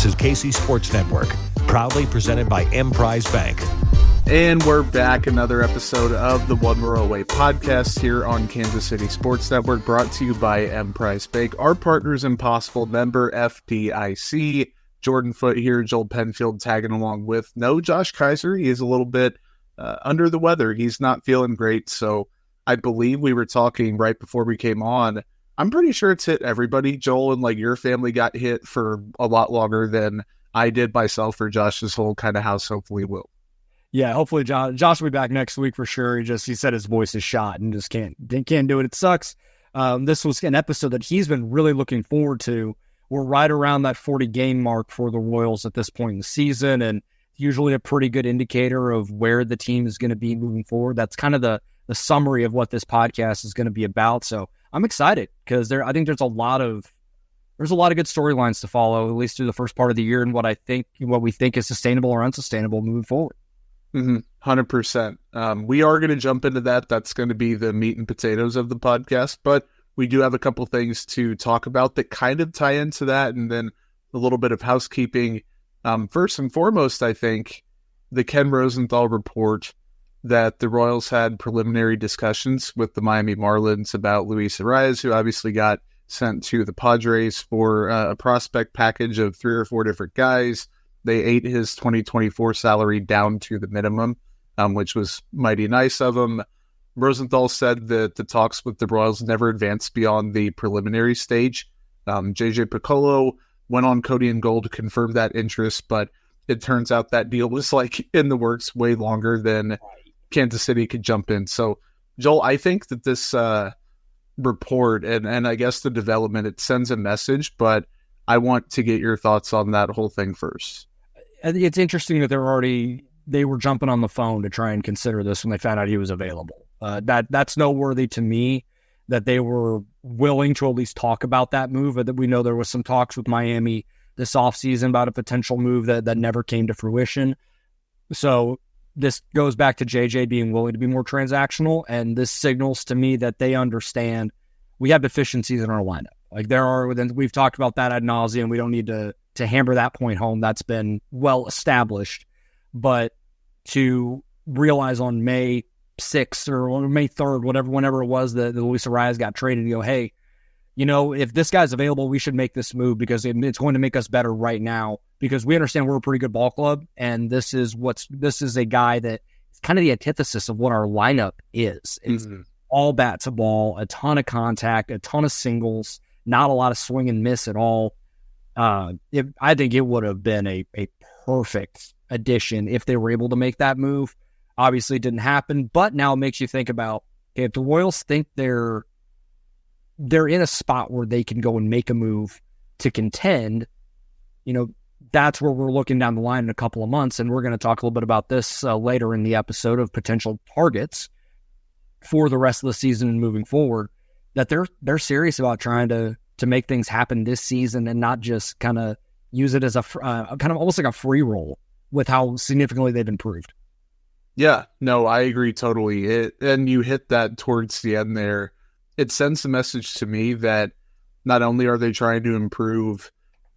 This is KC Sports Network, proudly presented by Emprise Bank. And we're back, another episode of the One We're Away podcast here on Kansas City Sports Network, brought to you by Emprise Bank. Our partners in Possible, member FDIC. Jordan Foote here, Joel Penfield tagging along with no Josh Kaiser. He is a little bit under the weather. He's not feeling great, so I believe we were talking right before we came on. I'm pretty sure it's hit everybody, Joel, and like your family got hit for a lot longer than I did myself or Josh's whole kind of house hopefully will. Yeah, hopefully Josh will be back next week for sure. He said his voice is shot and just can't do it. It sucks. This was an episode that he's been really looking forward to. We're right around that 40 game mark for the Royals at this point in the season, and usually a pretty good indicator of where the team is going to be moving forward. That's kind of the summary of what this podcast is going to be about. So I'm excited because I think there's a lot of good storylines to follow, at least through the first part of the year, and what we think is sustainable or unsustainable moving forward. 100%. We are going to jump into that. That's going to be the meat and potatoes of the podcast, but we do have a couple things to talk about that kind of tie into that, and then a little bit of housekeeping. First and foremost, I think the Ken Rosenthal report that the Royals had preliminary discussions with the Miami Marlins about Luis Arias, who obviously got sent to the Padres for a prospect package of 3 or 4 different guys. They ate his 2024 salary down to the minimum, which was mighty nice of him. Rosenthal said that the talks with the Royals never advanced beyond the preliminary stage. JJ Piccolo went on Cody and Gold to confirm that interest, but it turns out that deal was like in the works way longer than Kansas City could jump in. So, Joel, I think that this report and I guess the development, it sends a message, but I want to get your thoughts on that whole thing first. It's interesting that they were jumping on the phone to try and consider this when they found out he was available. That's noteworthy to me that they were willing to at least talk about that move. That we know there was some talks with Miami this offseason about a potential move that never came to fruition. So this goes back to JJ being willing to be more transactional, and this signals to me that they understand we have deficiencies in our lineup. Like we've talked about that ad nauseum. We don't need to hammer that point home. That's been well established. But to realize on May 6th or May 3rd, whenever it was that Luis Arias got traded, and go, hey, if this guy's available, we should make this move because it's going to make us better right now, because we understand we're a pretty good ball club, and this is a guy that is kind of the antithesis of what our lineup is. It's all bat to ball, a ton of contact, a ton of singles, not a lot of swing and miss at all. I think it would have been a perfect addition if they were able to make that move. Obviously, it didn't happen, but now it makes you think about, okay, if the Royals think they're in a spot where they can go and make a move to contend, that's where we're looking down the line in a couple of months, and we're going to talk a little bit about this later in the episode of potential targets for the rest of the season and moving forward, that they're serious about trying to make things happen this season and not just kind of use it as a kind of almost like a free roll with how significantly they've improved. Yeah, no, I agree totally. And you hit that towards the end there. It sends a message to me that not only are they trying to improve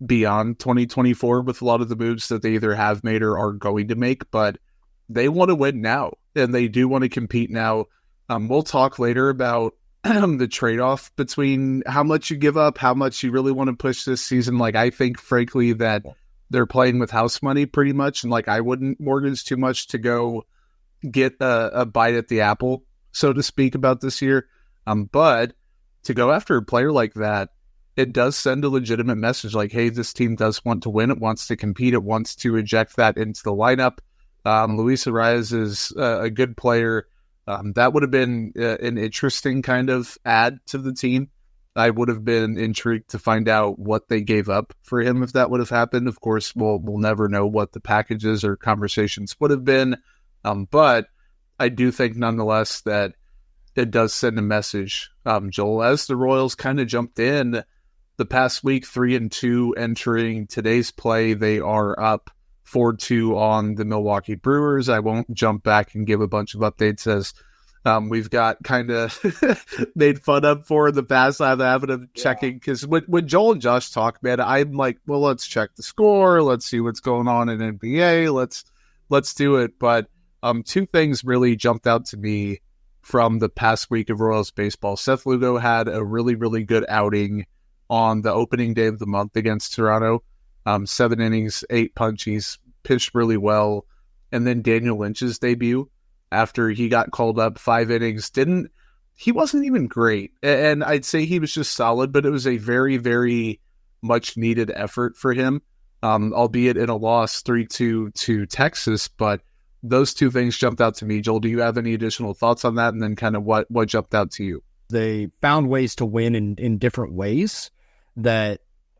beyond 2024 with a lot of the moves that they either have made or are going to make, but they want to win now, and they do want to compete now. We'll talk later about the trade-off between how much you give up, how much you really want to push this season. Like, I think, frankly, that they're playing with house money pretty much, and like I wouldn't mortgage too much to go get a bite at the apple, so to speak, about this year. But to go after a player like that, it does send a legitimate message like, hey, this team does want to win. It wants to compete. It wants to inject that into the lineup. Luis Arias is a good player. That would have been an interesting kind of add to the team. I would have been intrigued to find out what they gave up for him if that would have happened. Of course, we'll never know what the packages or conversations would have been. But I do think nonetheless that it does send a message, Joel, as the Royals kind of jumped in the past week, 3-2 entering today's play. They are up 4-2 on the Milwaukee Brewers. I won't jump back and give a bunch of updates We've got kind of made fun of for in the past. I'm having them checking because when Joel and Josh talk, man, I'm like, well, let's check the score. Let's see what's going on in NBA. Let's do it. But two things really jumped out to me from the past week of Royals baseball. Seth Lugo had a really, really good outing on the opening day of the month against Toronto. 7 innings, 8 punchies, pitched really well. And then Daniel Lynch's debut after he got called up, 5 innings, he wasn't even great. And I'd say he was just solid, but it was a very, very much needed effort for him, albeit in a loss 3-2 to Texas. But those two things jumped out to me. Joel, do you have any additional thoughts on that? And then kind of what jumped out to you? They found ways to win in different ways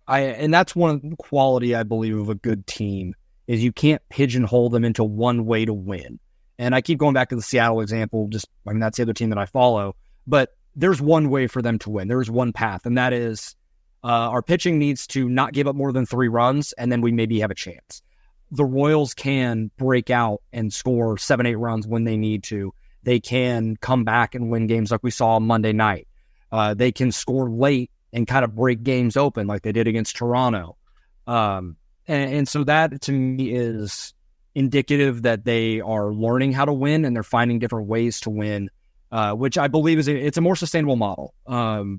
and that's one quality I believe of a good team is you can't pigeonhole them into one way to win. And I keep going back to the Seattle example, that's the other team that I follow, but there's one way for them to win. There's one path, and that is our pitching needs to not give up more than 3 runs, and then we maybe have a chance. The Royals can break out and score 7-8 runs when they need to. They can come back and win games like we saw on Monday night. They can score late and kind of break games open like they did against Toronto. And so that, to me, is indicative that they are learning how to win and they're finding different ways to win, which I believe it's a more sustainable model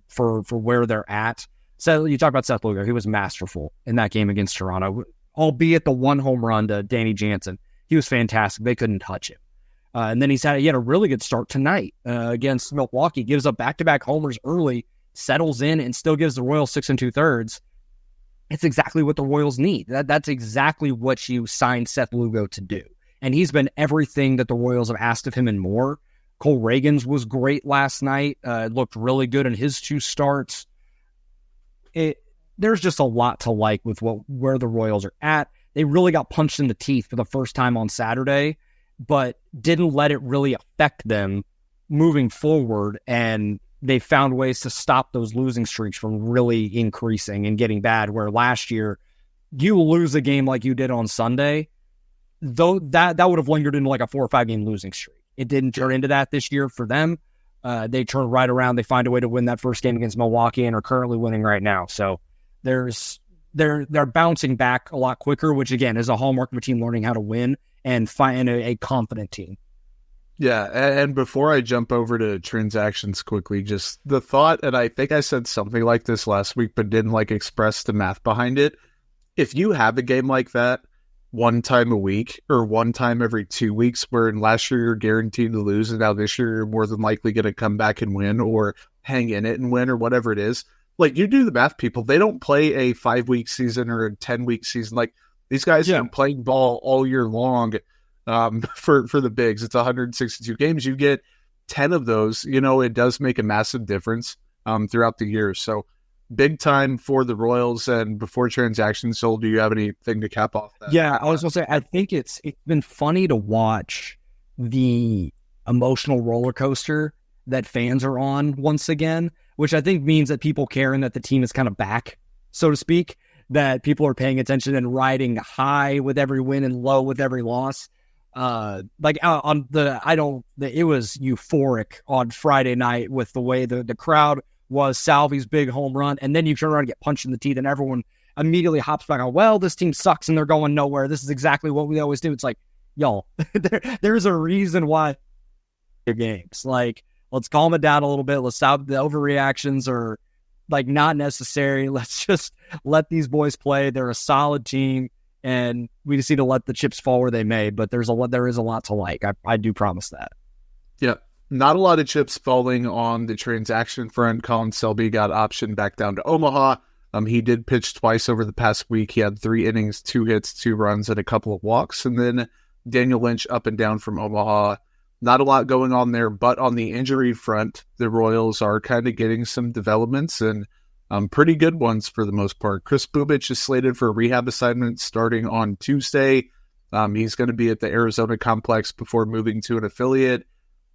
for where they're at. So you talk about Seth Lugo. He was masterful in that game against Toronto, albeit the 1 home run to Danny Jansen. He was fantastic. They couldn't touch him. And then he had a really good start tonight against Milwaukee, gives up back-to-back homers early, settles in, and still gives the Royals 6 2/3. It's exactly what the Royals need. That's exactly what you signed Seth Lugo to do. And he's been everything that the Royals have asked of him and more. Cole Reagans was great last night. Looked really good in his 2 starts. There's just a lot to like with where the Royals are at. They really got punched in the teeth for the first time on Saturday, but didn't let it really affect them moving forward, and they found ways to stop those losing streaks from really increasing and getting bad, where last year you lose a game like you did on Sunday, though that would have lingered into like a 4 or 5 game losing streak. It didn't turn into that this year for them. They turn right around. They find a way to win that first game against Milwaukee and are currently winning right now. So they're bouncing back a lot quicker, which again is a hallmark of a team learning how to win and find a confident team. Yeah, and before I jump over to transactions quickly, just the thought, and I think I said something like this last week, but didn't express the math behind it. If you have a game like that 1 time a week or 1 time every 2 weeks, where in last year you're guaranteed to lose, and now this year you're more than likely going to come back and win or hang in it and win or whatever it is, you do the math, people. They don't play a 5-week season or a 10-week season. These guys are playing ball all year long. For the bigs, it's 162 games. You get 10 of those, it does make a massive difference throughout the year. So big time for the Royals. And before transactions sold, do you have anything to cap off that? Yeah, I was going to say, I think it's been funny to watch the emotional roller coaster that fans are on once again, which I think means that people care and that the team is kind of back, so to speak, that people are paying attention and riding high with every win and low with every loss. It was euphoric on Friday night with the way the crowd was Salvi's big home run, and then you turn around and get punched in the teeth and everyone immediately hops back on, well, this team sucks and they're going nowhere. This is exactly what we always do. It's like, y'all, there's a reason why your games. Let's calm it down a little bit. Let's stop the overreactions are not necessary. Let's just let these boys play. They're a solid team. And we just need to let the chips fall where they may, but there is a lot to like. I do promise that. Yeah, not a lot of chips falling on the transaction front. Colin Selby got optioned back down to Omaha. He did pitch twice over the past week. He had 3 innings, 2 hits, 2 runs, and a couple of walks. And then Daniel Lynch up and down from Omaha. Not a lot going on there, but on the injury front, the Royals are kind of getting some developments and pretty good ones for the most part. Chris Bubich is slated for a rehab assignment starting on Tuesday. He's going to be at the Arizona complex before moving to an affiliate.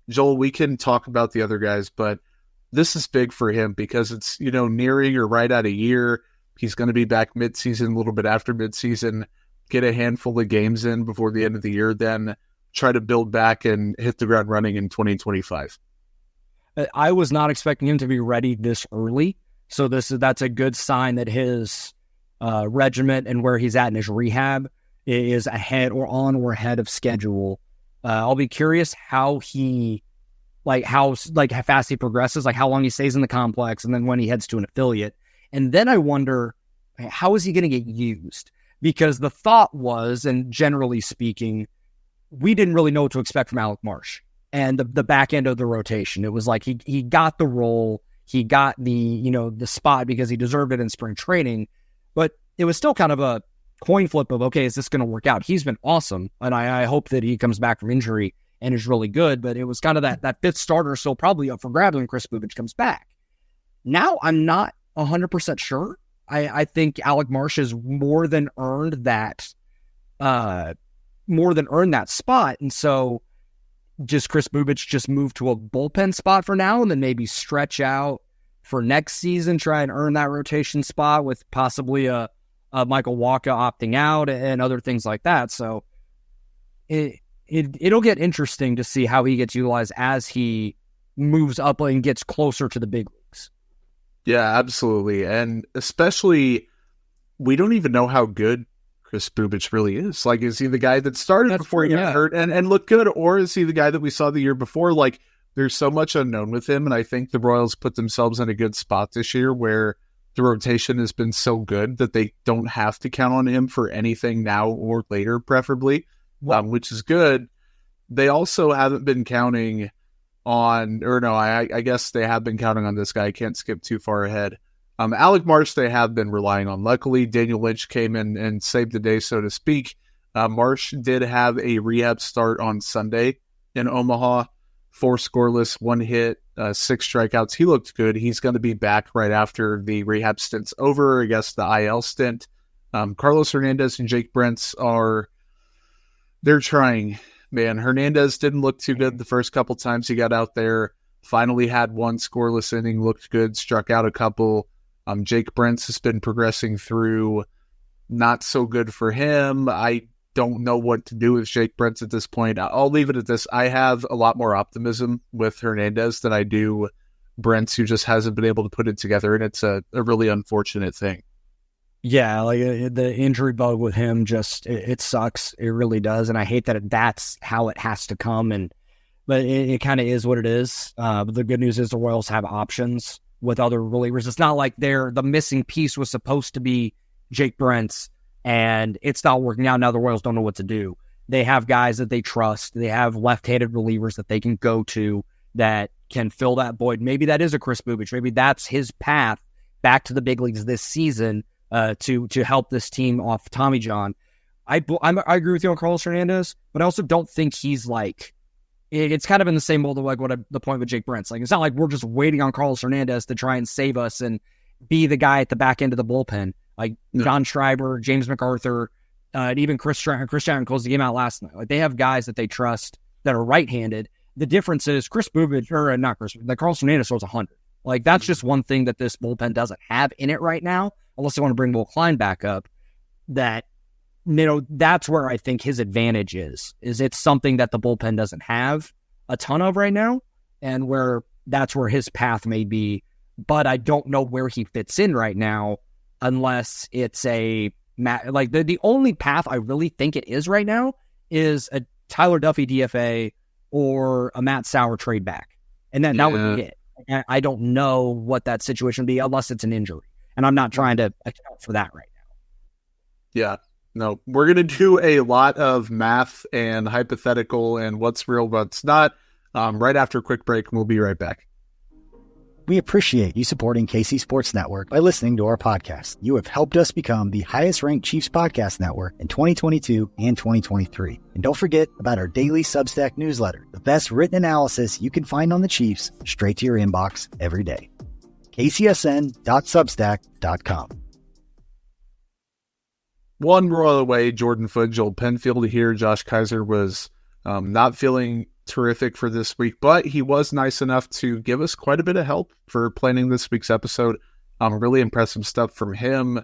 Joel, we can talk about the other guys, but this is big for him because it's, nearing or right at a year. He's going to be back midseason, a little bit after midseason, get a handful of games in before the end of the year, then try to build back and hit the ground running in 2025. I was not expecting him to be ready this early. So that's a good sign that his regiment and where he's at in his rehab is ahead or on or ahead of schedule. I'll be curious how fast he progresses, like how long he stays in the complex, and then when he heads to an affiliate. And then I wonder, how is he going to get used? Because the thought was, and generally speaking, we didn't really know what to expect from Alec Marsh and the back end of the rotation. It was like he got the role, he got the spot because he deserved it in spring training, but it was still kind of a coin flip of, okay, is this going to work out? He's been awesome, and I hope that he comes back from injury and is really good, but it was kind of that fifth starter, so probably up for grabs when Chris Bubic comes back. Now I'm not 100% sure. I think Alec Marsh has more than earned that spot, and so just Chris Bubic just move to a bullpen spot for now, and then maybe stretch out for next season, try and earn that rotation spot with possibly a Michael Wacha opting out and other things like that. So it'll get interesting to see how he gets utilized as he moves up and gets closer to the big leagues. Yeah, absolutely. And especially, we don't even know how good Chris Bubic really is. Like, is he the guy that started before he got hurt and looked good? Or is he the guy that we saw the year before? Like, there's so much unknown with him. And I think the Royals put themselves in a good spot this year where the rotation has been so good that they don't have to count on him for anything now or later, preferably, which is good. They also haven't been counting on, or no, I guess they have been counting on this guy. I can't skip too far ahead. Alec Marsh, they have been relying on. Luckily, Daniel Lynch came in and saved the day, so to speak. Marsh did have a rehab start on Sunday in Omaha. 4 scoreless, 1 hit, 6 strikeouts. He looked good. He's going to be back right after the rehab stint's over, I guess the IL stint. Carlos Hernandez and Jake Brentz they're trying. Man, Hernandez didn't look too good the first couple times he got out there. Finally had 1 scoreless inning, looked good, struck out a couple. Jake Brentz has been progressing through, not so good for him. I don't know what to do with Jake Brentz at this point. I'll leave it at this. I have a lot more optimism with Hernandez than I do Brentz, who just hasn't been able to put it together, and it's a really unfortunate thing. Yeah, like the injury bug with him just, it sucks. It really does, and I hate that that's how it has to come, but it kind of is what it is. But the good news is the Royals have options with other relievers. It's not like the missing piece was supposed to be Jake Brentz, and it's not working out. Now the Royals don't know what to do. They have guys that they trust. They have left-handed relievers that they can go to that can fill that void. Maybe that is a Chris Bubic. Maybe that's his path back to the big leagues this season to help this team off Tommy John. I agree with you on Carlos Hernandez, but I also don't think he's like, it's kind of in the same mold of like the point with Jake Brentz. Like, it's not like we're just waiting on Carlos Hernandez to try and save us and be the guy at the back end of the bullpen. Like John Schreiber, James MacArthur, and even Chris Chapman closed the game out last night. Like, they have guys that they trust that are right-handed. The difference is Carlos Hernandez throws 100. Like, that's just one thing that this bullpen doesn't have in it right now, unless they want to bring Will Klein back up. That, that's where I think his advantage is it's something that the bullpen doesn't have a ton of right now, and that's where his path may be. But I don't know where he fits in right now, unless it's like the only path I really think it is right now is a Tyler Duffy DFA or a Matt Sauer trade back. And then that would be it. I don't know what that situation would be unless it's an injury. And I'm not trying to account for that right now. Yeah. No, we're going to do a lot of math and hypothetical and what's real, what's not, right after a quick break. We'll be right back. We appreciate you supporting KC Sports Network by listening to our podcast. You have helped us become the highest-ranked Chiefs podcast network in 2022 and 2023. And don't forget about our daily Substack newsletter, the best written analysis you can find on the Chiefs straight to your inbox every day. kcsn.substack.com. One Royal away, Jordan Foote, Joel Penfield here. Josh Kaiser was not feeling terrific for this week, but he was nice enough to give us quite a bit of help for planning this week's episode. Really impressive stuff from him.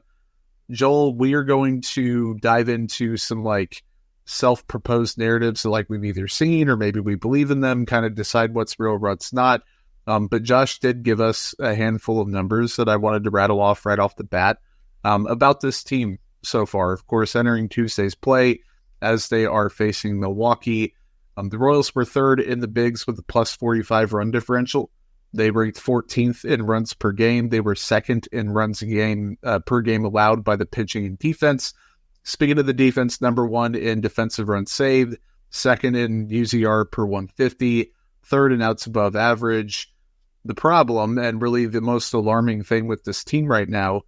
Joel, we are going to dive into some self-proposed narratives like we've either seen or maybe we believe in them, kind of decide what's real, what's not. But Josh did give us a handful of numbers that I wanted to rattle off right off the bat about this team so far. Of course, entering Tuesday's play as they are facing Milwaukee. The Royals were third in the bigs with a plus 45 run differential. They ranked 14th in runs per game. They were second in runs per game allowed by the pitching and defense. Speaking of the defense, number one in defensive runs saved, second in UZR per 150, third in outs above average. The problem, and really the most alarming thing with this team right now,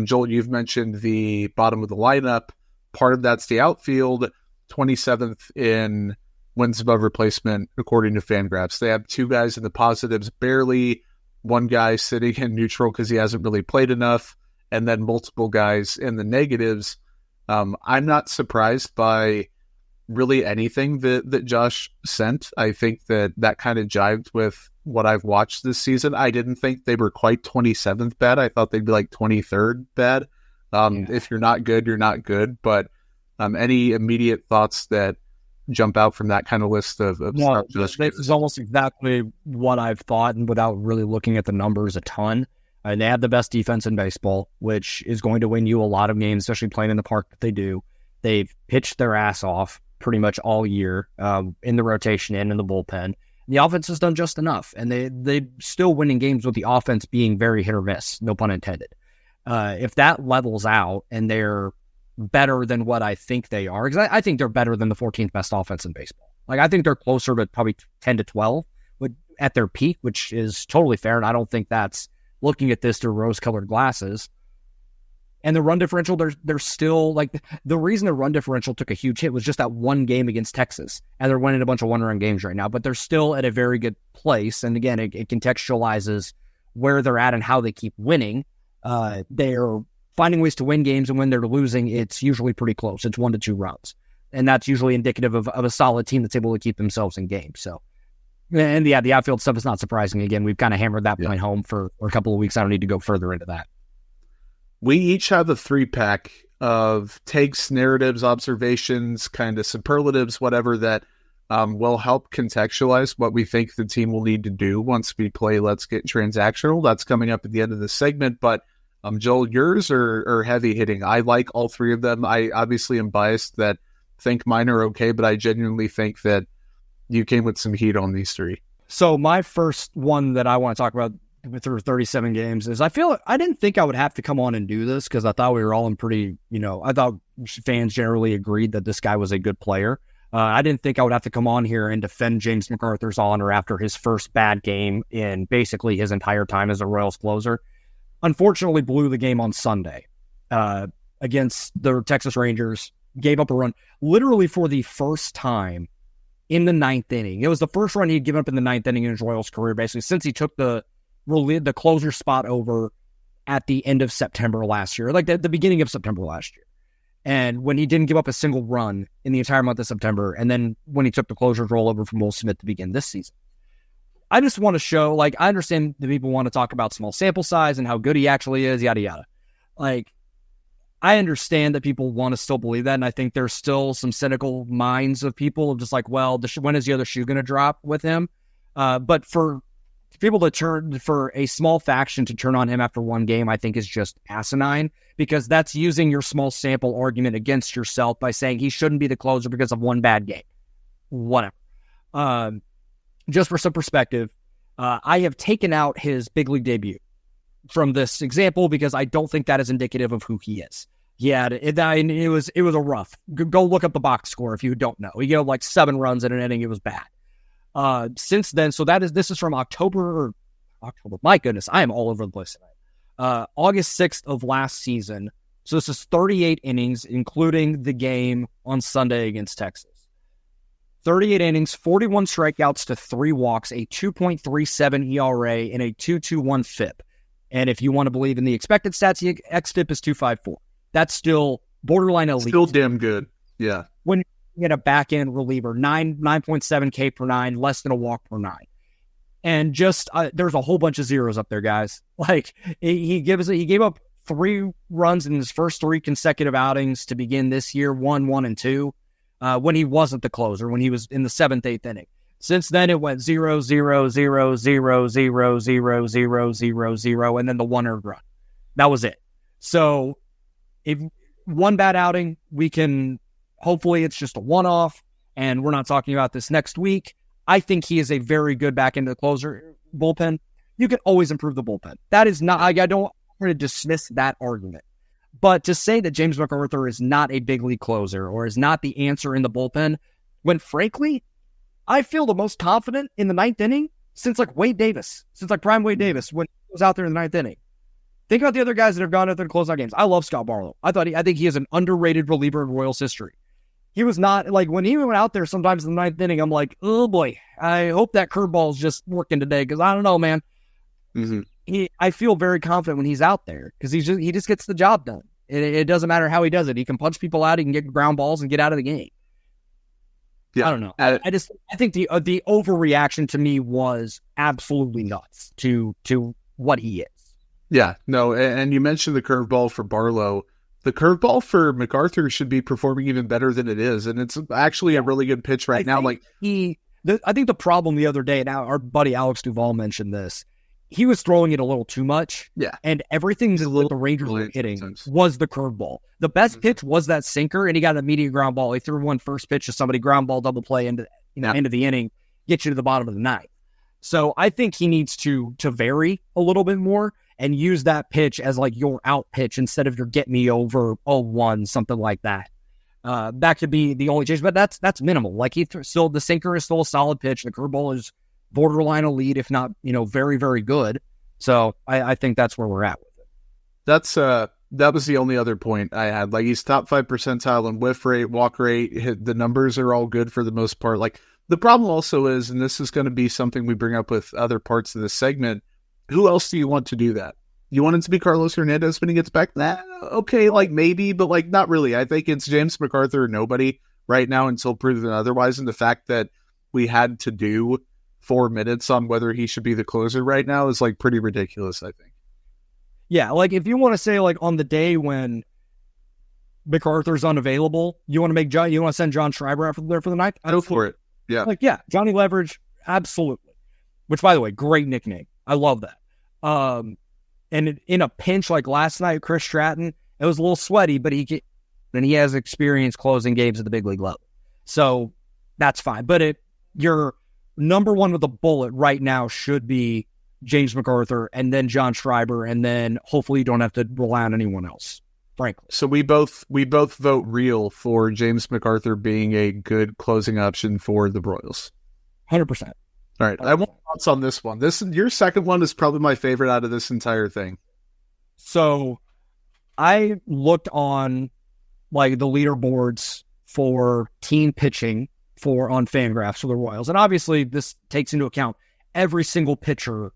Joel, you've mentioned the bottom of the lineup. Part of that's the outfield, 27th in wins above replacement, according to Fangraphs. They have two guys in the positives, barely, one guy sitting in neutral because he hasn't really played enough, and then multiple guys in the negatives. I'm not surprised by really anything that Josh sent. I think that kind of jived with what I've watched this season. I didn't think they were quite 27th bad. I thought they'd be like 23rd bad. If you're not good, you're not good. But any immediate thoughts that jump out from that kind of list of no, this is almost exactly what I've thought, and without really looking at the numbers a ton. And they have the best defense in baseball, which is going to win you a lot of games, especially playing in the park that they do. They've pitched their ass off pretty much all year in the rotation and in the bullpen. The offense has done just enough, and they're still winning games with the offense being very hit or miss, no pun intended. If that levels out and they're better than what I think they are, because I think they're better than the 14th best offense in baseball. Like, I think they're closer to probably 10 to 12 at their peak, which is totally fair, and I don't think that's looking at this through rose-colored glasses. And the run differential, they're still, like, the reason the run differential took a huge hit was just that one game against Texas. And they're winning a bunch of one-run games right now, but they're still at a very good place. And again, it contextualizes where they're at and how they keep winning. They're finding ways to win games, and when they're losing, it's usually pretty close. It's 1 to 2 runs. And that's usually indicative of a solid team that's able to keep themselves in games. So, and yeah, the outfield stuff is not surprising. Again, we've kind of hammered that point home for a couple of weeks. I don't need to go further into that. We each have a 3-pack of takes, narratives, observations, kind of superlatives, whatever, that will help contextualize what we think the team will need to do once we play Let's Get Transactional. That's coming up at the end of the segment. But Joel, yours are heavy hitting. I like all three of them. I obviously am biased that think mine are okay, but I genuinely think that you came with some heat on these three. So my first one that I want to talk about through 37 games is I didn't think I would have to come on and do this because I thought we were all in pretty, I thought fans generally agreed that this guy was a good player. I didn't think I would have to come on here and defend James McArthur's honor after his first bad game in basically his entire time as a Royals closer. Unfortunately, blew the game on Sunday against the Texas Rangers, gave up a run literally for the first time in the 9th inning. It was the first run he'd given up in the 9th inning in his Royals career, basically, since he took the closer spot over at the end of September last year, like the beginning of September last year. And when he didn't give up a single run in the entire month of September, and then when he took the closer's role over from Will Smith to begin this season. I just want to show, I understand the people want to talk about small sample size and how good he actually is, yada, yada. I understand that people want to still believe that, and I think there's still some cynical minds of people of just when is the other shoe going to drop with him? But for people for a small faction to turn on him after one game, I think is just asinine, because that's using your small sample argument against yourself by saying he shouldn't be the closer because of one bad game. Whatever. Just for some perspective, I have taken out his big league debut from this example because I don't think that is indicative of who he is. Yeah, it was a rough. Go look up the box score if you don't know. He gave 7 runs in an inning. It was bad. Since then, so this is from October. My goodness, I am all over the place tonight. August 6th of last season. So this is 38 innings, including the game on Sunday against Texas. 38 innings, 41 strikeouts to 3 walks, a 2.37 ERA, and a 2.21 FIP. And if you want to believe in the expected stats, the xFIP is 2.54. That's still borderline elite. Still damn good. Yeah. When you get a back-end reliever, 9.7 K per 9, less than a walk per 9. And just, there's a whole bunch of zeros up there, guys. He gave up 3 runs in his first 3 consecutive outings to begin this year, 1, 1, and 2. when he wasn't the closer, when he was in the 7th, 8th inning. Since then, it went 0, 0, 0, 0, 0, 0, 0, 0, 0, and then the 1 earned run. That was it. So if one bad outing, we can, hopefully it's just a one-off, and we're not talking about this next week. I think he is a very good back into the closer bullpen. You can always improve the bullpen. That is not, I don't want to dismiss that argument. But to say that James MacArthur is not a big league closer or is not the answer in the bullpen, when frankly, I feel the most confident in the 9th inning since like Wade Davis, prime Wade Davis when he was out there in the 9th inning. Think about the other guys that have gone out there to close out games. I love Scott Barlow. I think he is an underrated reliever in Royals history. He was not, like, when he went out there sometimes in the 9th inning, I'm like, oh boy, I hope that curveball's just working today, because I don't know, man. Mm-hmm. I feel very confident when he's out there, because he just gets the job done. It doesn't matter how he does it. He can punch people out, he can get ground balls and get out of the game. Yeah, I don't know. I think the overreaction to me was absolutely nuts to what he is. Yeah, no, and you mentioned the curveball for Barlow. The curveball for MacArthur should be performing even better than it is, and it's actually a really good pitch right now. I think the problem the other day, and our buddy Alex Duvall mentioned this, he was throwing it a little too much. Yeah, and everything that the Rangers were hitting was the curveball. The best pitch was that sinker, and he got an immediate ground ball. He threw one first pitch to somebody, ground ball, double play into end of the inning, get you to the bottom of the 9th. So I think he needs to vary a little bit more and use that pitch as like your out pitch instead of your get me over 0-1, something like that. That could be the only change, but that's minimal. Like still, the sinker is still a solid pitch. The curveball is borderline elite, if not, very, very good. So I think that's where we're at with it. That was the only other point I had. Like, he's top 5 percentile in whiff rate, walk rate. The numbers are all good for the most part. Like, the problem also is, and this is going to be something we bring up with other parts of this segment, who else do you want to do that? You want it to be Carlos Hernandez when he gets back? Okay, like maybe, but like not really. I think it's James MacArthur or nobody right now until proven otherwise. And the fact that we had to do 4 minutes on whether he should be the closer right now is like pretty ridiculous, I think. Yeah, like if you want to say like on the day when MacArthur's unavailable, you want to send John Schreiber out there for the 9th? Go for it. Yeah. Like, yeah, Johnny Leverage, absolutely. Which, by the way, great nickname. I love that. And in a pinch like last night, Chris Stratton, it was a little sweaty, but he has experience closing games at the big league level. So that's fine. But your number one with a bullet right now should be James MacArthur and then John Schreiber, and then hopefully you don't have to rely on anyone else, frankly. So we both vote real for James MacArthur being a good closing option for the Royals. 100%. All right, I want thoughts on this one. Your second one is probably my favorite out of this entire thing. So I looked on like the leaderboards for team pitching on Fangraphs for the Royals, and obviously this takes into account every single pitcher,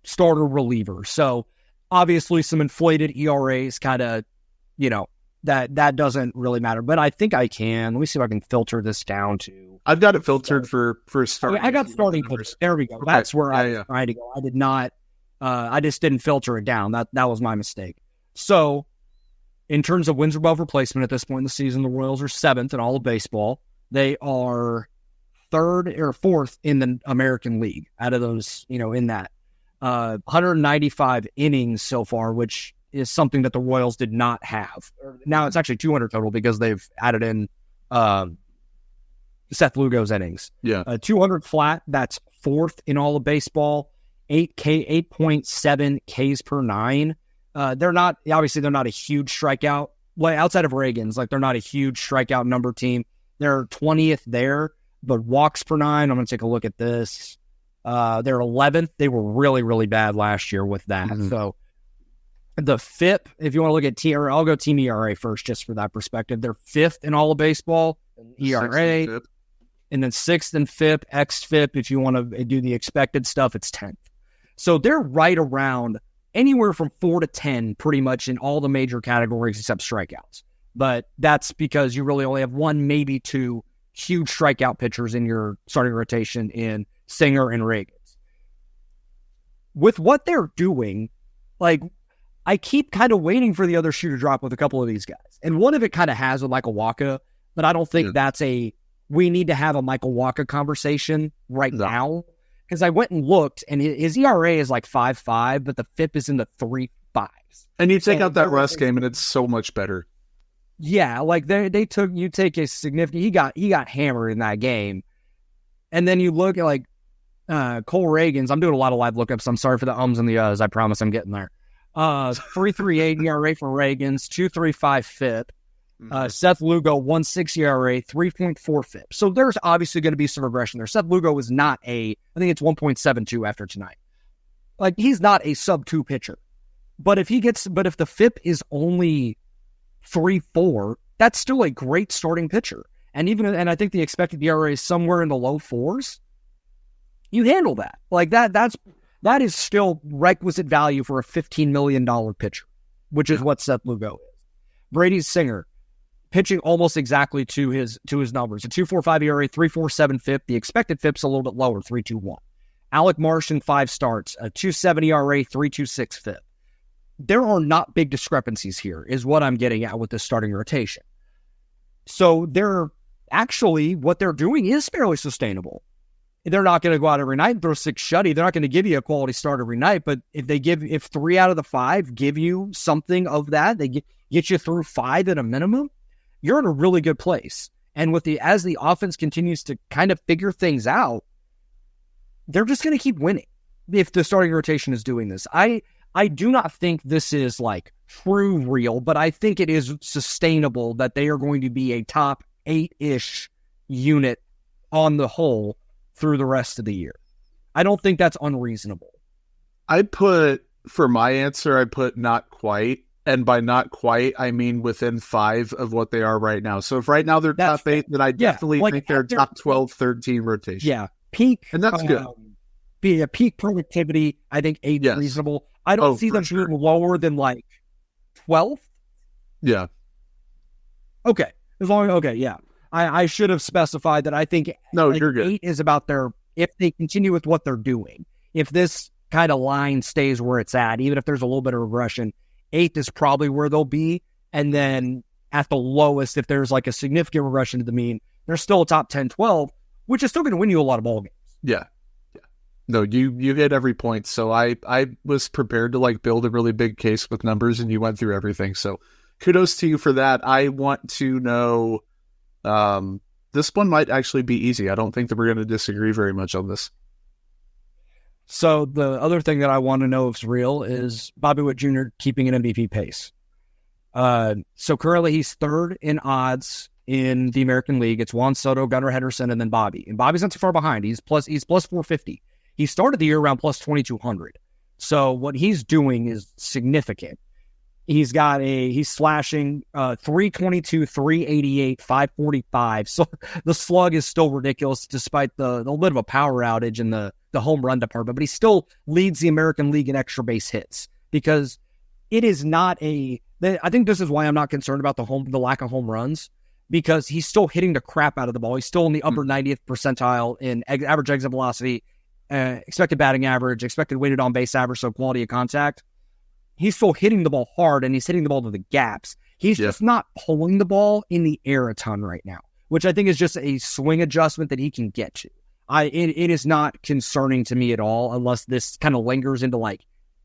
starter, reliever. So obviously some inflated ERAs, kind of, that doesn't really matter. But I think I can. Let me see if I can filter this down to. I've got it filtered for starting. I got starting pitchers. There we go. Okay. That's where I was trying to go. I did not. I just didn't filter it down. That was my mistake. So, in terms of wins above replacement at this point in the season, the Royals are 7th in all of baseball. They are 3rd or 4th in the American League out of those, in that 195 innings so far, which is something that the Royals did not have. Now it's actually 200 total because they've added in Seth Lugo's innings. Yeah. 200 flat, that's 4th in all of baseball. 8.7 Ks per 9. They're not a huge strikeout. Well, outside of Reagan's, they're not a huge strikeout number team. They're 20th there, but walks per 9, I'm going to take a look at this. They're 11th. They were really, really bad last year with that. Mm-hmm. So the FIP, if you want to look at I'll go team ERA first just for that perspective. They're 5th in all of baseball, ERA, and then 6th in FIP, xFIP. If you want to do the expected stuff, it's 10th. So they're right around anywhere from 4 to 10 pretty much in all the major categories except strikeouts. But that's because you really only have 1, maybe 2 huge strikeout pitchers in your starting rotation in Singer and Reagans. With what they're doing, I keep kind of waiting for the other shoe to drop with a couple of these guys. And one of it kind of has with Michael Wacha. But I don't think we need to have a Michael Wacha conversation right now. Because I went and looked, and his ERA is like 5.5, but the FIP is in the 3.5s. And you take out that rest game, and it's so much better. Yeah, like you take a significant. He got hammered in that game, and then you look at like Cole Reagans. I'm doing a lot of live lookups. I'm sorry for the ums and the uhs. I promise I'm getting there. 3.38 ERA for Reagans, 2.35 FIP. Seth Lugo, 1.6 ERA, 3.4 FIP. So there's obviously going to be some regression there. Seth Lugo is not I think it's 1.72 after tonight. Like, he's not a sub-2 pitcher. But if the FIP is only 3.4, that's still a great starting pitcher. And I think the expected ERA is somewhere in the low 4s. You handle that. Like, that is still requisite value for a $15 million pitcher, which is what Seth Lugo is. Brady Singer, pitching almost exactly to his numbers. A 2.45 ERA, 3.47 FIP. The expected FIP's a little bit lower, 3.21. Alec Marsh in 5 starts, a 2.70 ERA, 3.26 FIP. There are not big discrepancies here, is what I'm getting at with this starting rotation. So what they're doing is fairly sustainable. They're not going to go out every night and throw 6 shutty. They're not going to give you a quality start every night, but if 3 out of the 5 give you something of that, they get you through 5 at a minimum, you're in a really good place. And as the offense continues to kind of figure things out, they're just going to keep winning if the starting rotation is doing this. I do not think this is like true real, but I think it is sustainable that they are going to be a top 8-ish unit on the whole through the rest of the year. I don't think that's unreasonable. For my answer, I put not quite. And by not quite, I mean within 5 of what they are right now. So if right now they're top 8, then I definitely think they're top 12, 13 rotation. Yeah. Peak. And that's good. Be a peak productivity. I think 8 is reasonable. I don't see them being lower than like 12th. Yeah. Okay. Yeah. I should have specified that I think you're good. 8 is about if they continue with what they're doing. If this kind of line stays where it's at, even if there's a little bit of regression, 8 is probably where they'll be. And then at the lowest, if there's like a significant regression to the mean, they're still a top 10, 12, which is still going to win you a lot of ball games. Yeah. No, you hit every point. So I was prepared to like build a really big case with numbers, and you went through everything. So kudos to you for that. I want to know, this one might actually be easy. I don't think that we're going to disagree very much on this. So the other thing that I want to know if it's real is Bobby Witt Jr. keeping an MVP pace. So currently he's 3rd in odds in the American League. It's Juan Soto, Gunnar Henderson, and then Bobby. And Bobby's not too far behind. He's plus 450. He started the year around plus 2,200. So what he's doing is significant. He's slashing 322, 388, 545. So the slug is still ridiculous despite the little bit of a power outage in the home run department, but he still leads the American League in extra base hits because it is not I think this is why I'm not concerned about the lack of home runs, because he's still hitting the crap out of the ball. He's still in the upper 90th percentile in average exit velocity, expected batting average, expected weighted on base average, so quality of contact. He's still hitting the ball hard, and he's hitting the ball to the gaps. He's just not pulling the ball in the air a ton right now, which I think is just a swing adjustment that he can get to. It is not concerning to me at all, unless this kind of lingers into like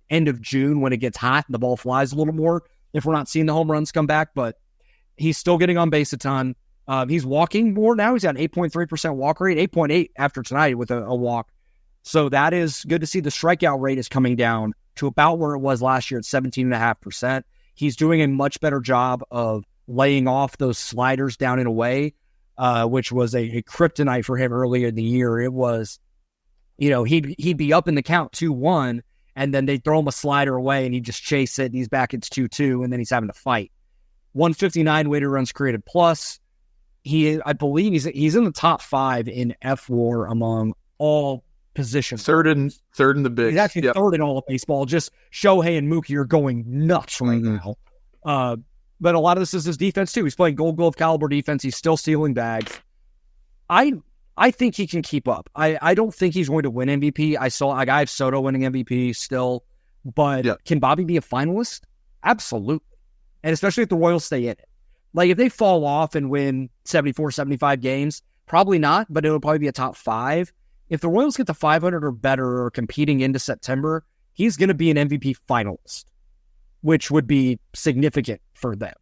end of June when it gets hot and the ball flies a little more, if we're not seeing the home runs come back. But he's still getting on base a ton. He's walking more now. He's got an 8.3% walk rate, 8.8 after tonight with a walk. So that is good to see. The strikeout rate is coming down to about where it was last year at 17.5%. He's doing a much better job of laying off those sliders down and away, which was a kryptonite for him earlier in the year. It was, he'd be up in the count 2-1, and then they'd throw him a slider away, and he'd just chase it, and he's back, it's 2-2, and then he's having to fight. 159 weighted runs created plus. I believe he's in the top 5 in FWAR among all positions. Third in the big. He's actually third in all of baseball. Just Shohei and Mookie are going nuts right now. But a lot of this is his defense too. He's playing Gold Glove caliber defense. He's still stealing bags. I think he can keep up. I don't think he's going to win MVP. I have Soto winning MVP still, but can Bobby be a finalist? Absolutely. And especially if the Royals stay in it. Like, if they fall off and win 74, 75 games, probably not, but it'll probably be a top 5. If the Royals get to 500 or better or competing into September, he's going to be an MVP finalist, which would be significant for them.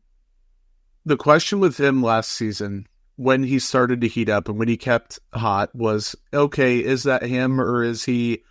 The question with him last season, when he started to heat up and when he kept hot, was, okay, is that him, or is he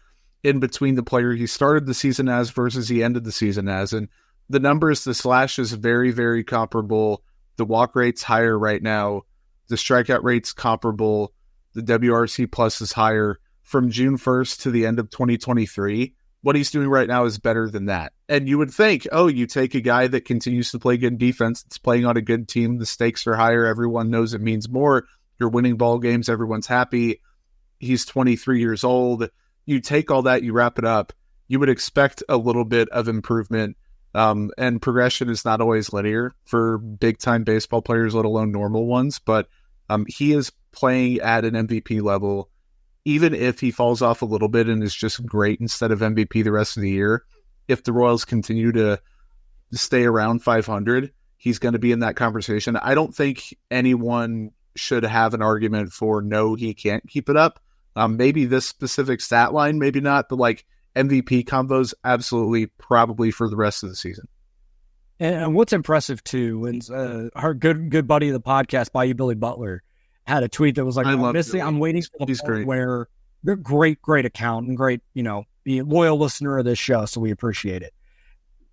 in between the player he started the season as versus he ended the season as? And the numbers, the slash is very, very comparable. The walk rate's higher right now. The strikeout rate's comparable. The WRC plus is higher. From June 1st to the end of 2023, what he's doing right now is better than that. And you would think, oh, you take a guy that continues to play good defense, that's playing on a good team, the stakes are higher, everyone knows it means more, you're winning ball games, everyone's happy, he's 23 years old. You take all that, you wrap it up, you would expect a little bit of improvement, and progression is not always linear for big-time baseball players, let alone normal ones, but he is playing at an MVP level. Even if he falls off a little bit and is just great instead of MVP the rest of the year, if the Royals continue to stay around 500, he's going to be in that conversation. I don't think anyone should have an argument for no, he can't keep it up. Maybe this specific stat line, maybe not, but like MVP combos, absolutely, probably for the rest of the season. And what's impressive too, and our good buddy of the podcast, Bayou Billy Butler, had a tweet that was like, honestly, I'm waiting for the point where they're great account and great, be a loyal listener of this show, so we appreciate it.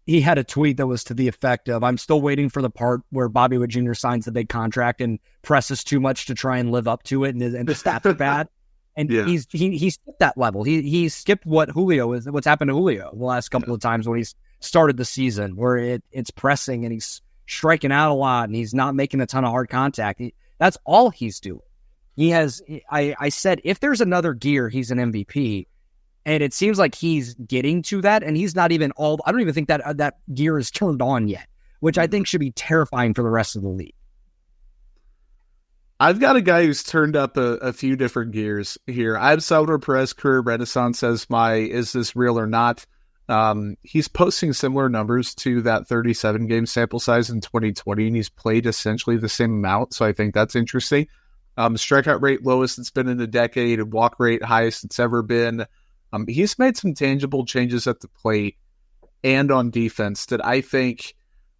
He had a tweet that was to the effect of, I'm still waiting for the part where Bobby Witt Jr. signs the big contract and presses too much to try and live up to it, and the stats are bad. And he skipped that level. He skipped what's happened to Julio the last couple of times when he's started the season, where it's pressing and he's striking out a lot and he's not making a ton of hard contact. That's all he's doing. He has, I said, if there's another gear, he's an MVP. And it seems like he's getting to that, and he's not even I don't even think that gear is turned on yet, which I think should be terrifying for the rest of the league. I've got a guy who's turned up a few different gears here. I have Salvador Perez career renaissance as my is this real or not. He's posting similar numbers to that 37 game sample size in 2020, and he's played essentially the same amount. So I think that's interesting. Strikeout rate lowest it's been in a decade, walk rate highest it's ever been. He's made some tangible changes at the plate and on defense that I think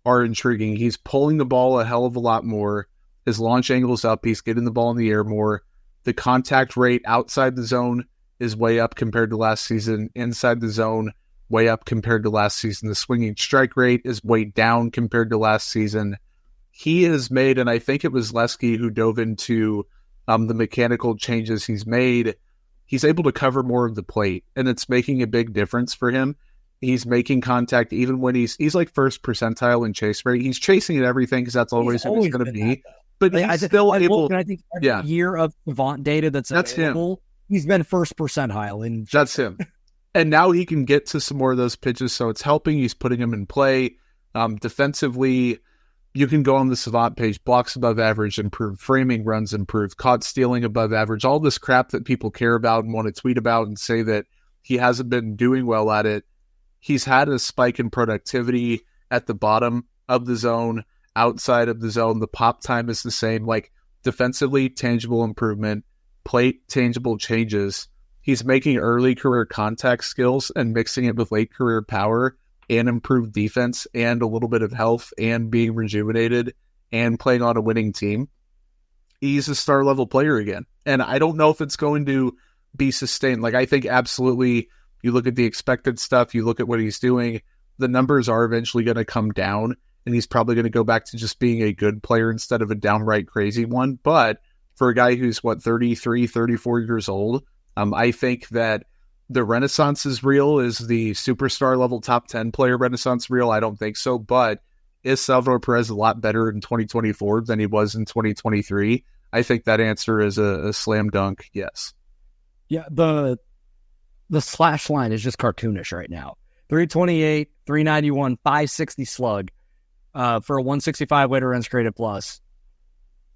are intriguing. He's pulling the ball a hell of a lot more. His launch angle's up. He's getting the ball in the air more. The contact rate outside the zone is way up compared to last season. Inside the zone, way up compared to last season. The swinging strike rate is way down compared to last season. He has made, and I think it was Lesky who dove into the mechanical changes he's made. He's able to cover more of the plate, and it's making a big difference for him. He's making contact even when he's like first percentile in chase rate. He's chasing at everything because that's always who he's going to be. But he's still able. I think every year of Savant data that's available, him. He's been first percentile. That's him. And now he can get to some more of those pitches, so it's helping. He's putting them in play. Defensively, you can go on the Savant page, blocks above average, improved, framing runs improved, caught stealing above average, all this crap that people care about and want to tweet about and say that he hasn't been doing well at it. He's had a spike in productivity at the bottom of the zone, outside of the zone. The pop time is the same. Like, defensively, tangible improvement, plate, tangible changes. He's making early career contact skills and mixing it with late career power and improved defense and a little bit of health and being rejuvenated and playing on a winning team. He's a star level player again. And I don't know if it's going to be sustained. Like, I think absolutely, you look at the expected stuff, you look at what he's doing, the numbers are eventually going to come down, and he's probably going to go back to just being a good player instead of a downright crazy one. But for a guy who's 33, 34 years old, I think that the renaissance is real. Is the superstar level top 10 player renaissance real? I don't think so. But is Salvador Perez a lot better in 2024 than he was in 2023? I think that answer is a slam dunk. Yes. Yeah. The slash line is just cartoonish right now. 328, 391, 560 slug for a 165 weighted runs created plus.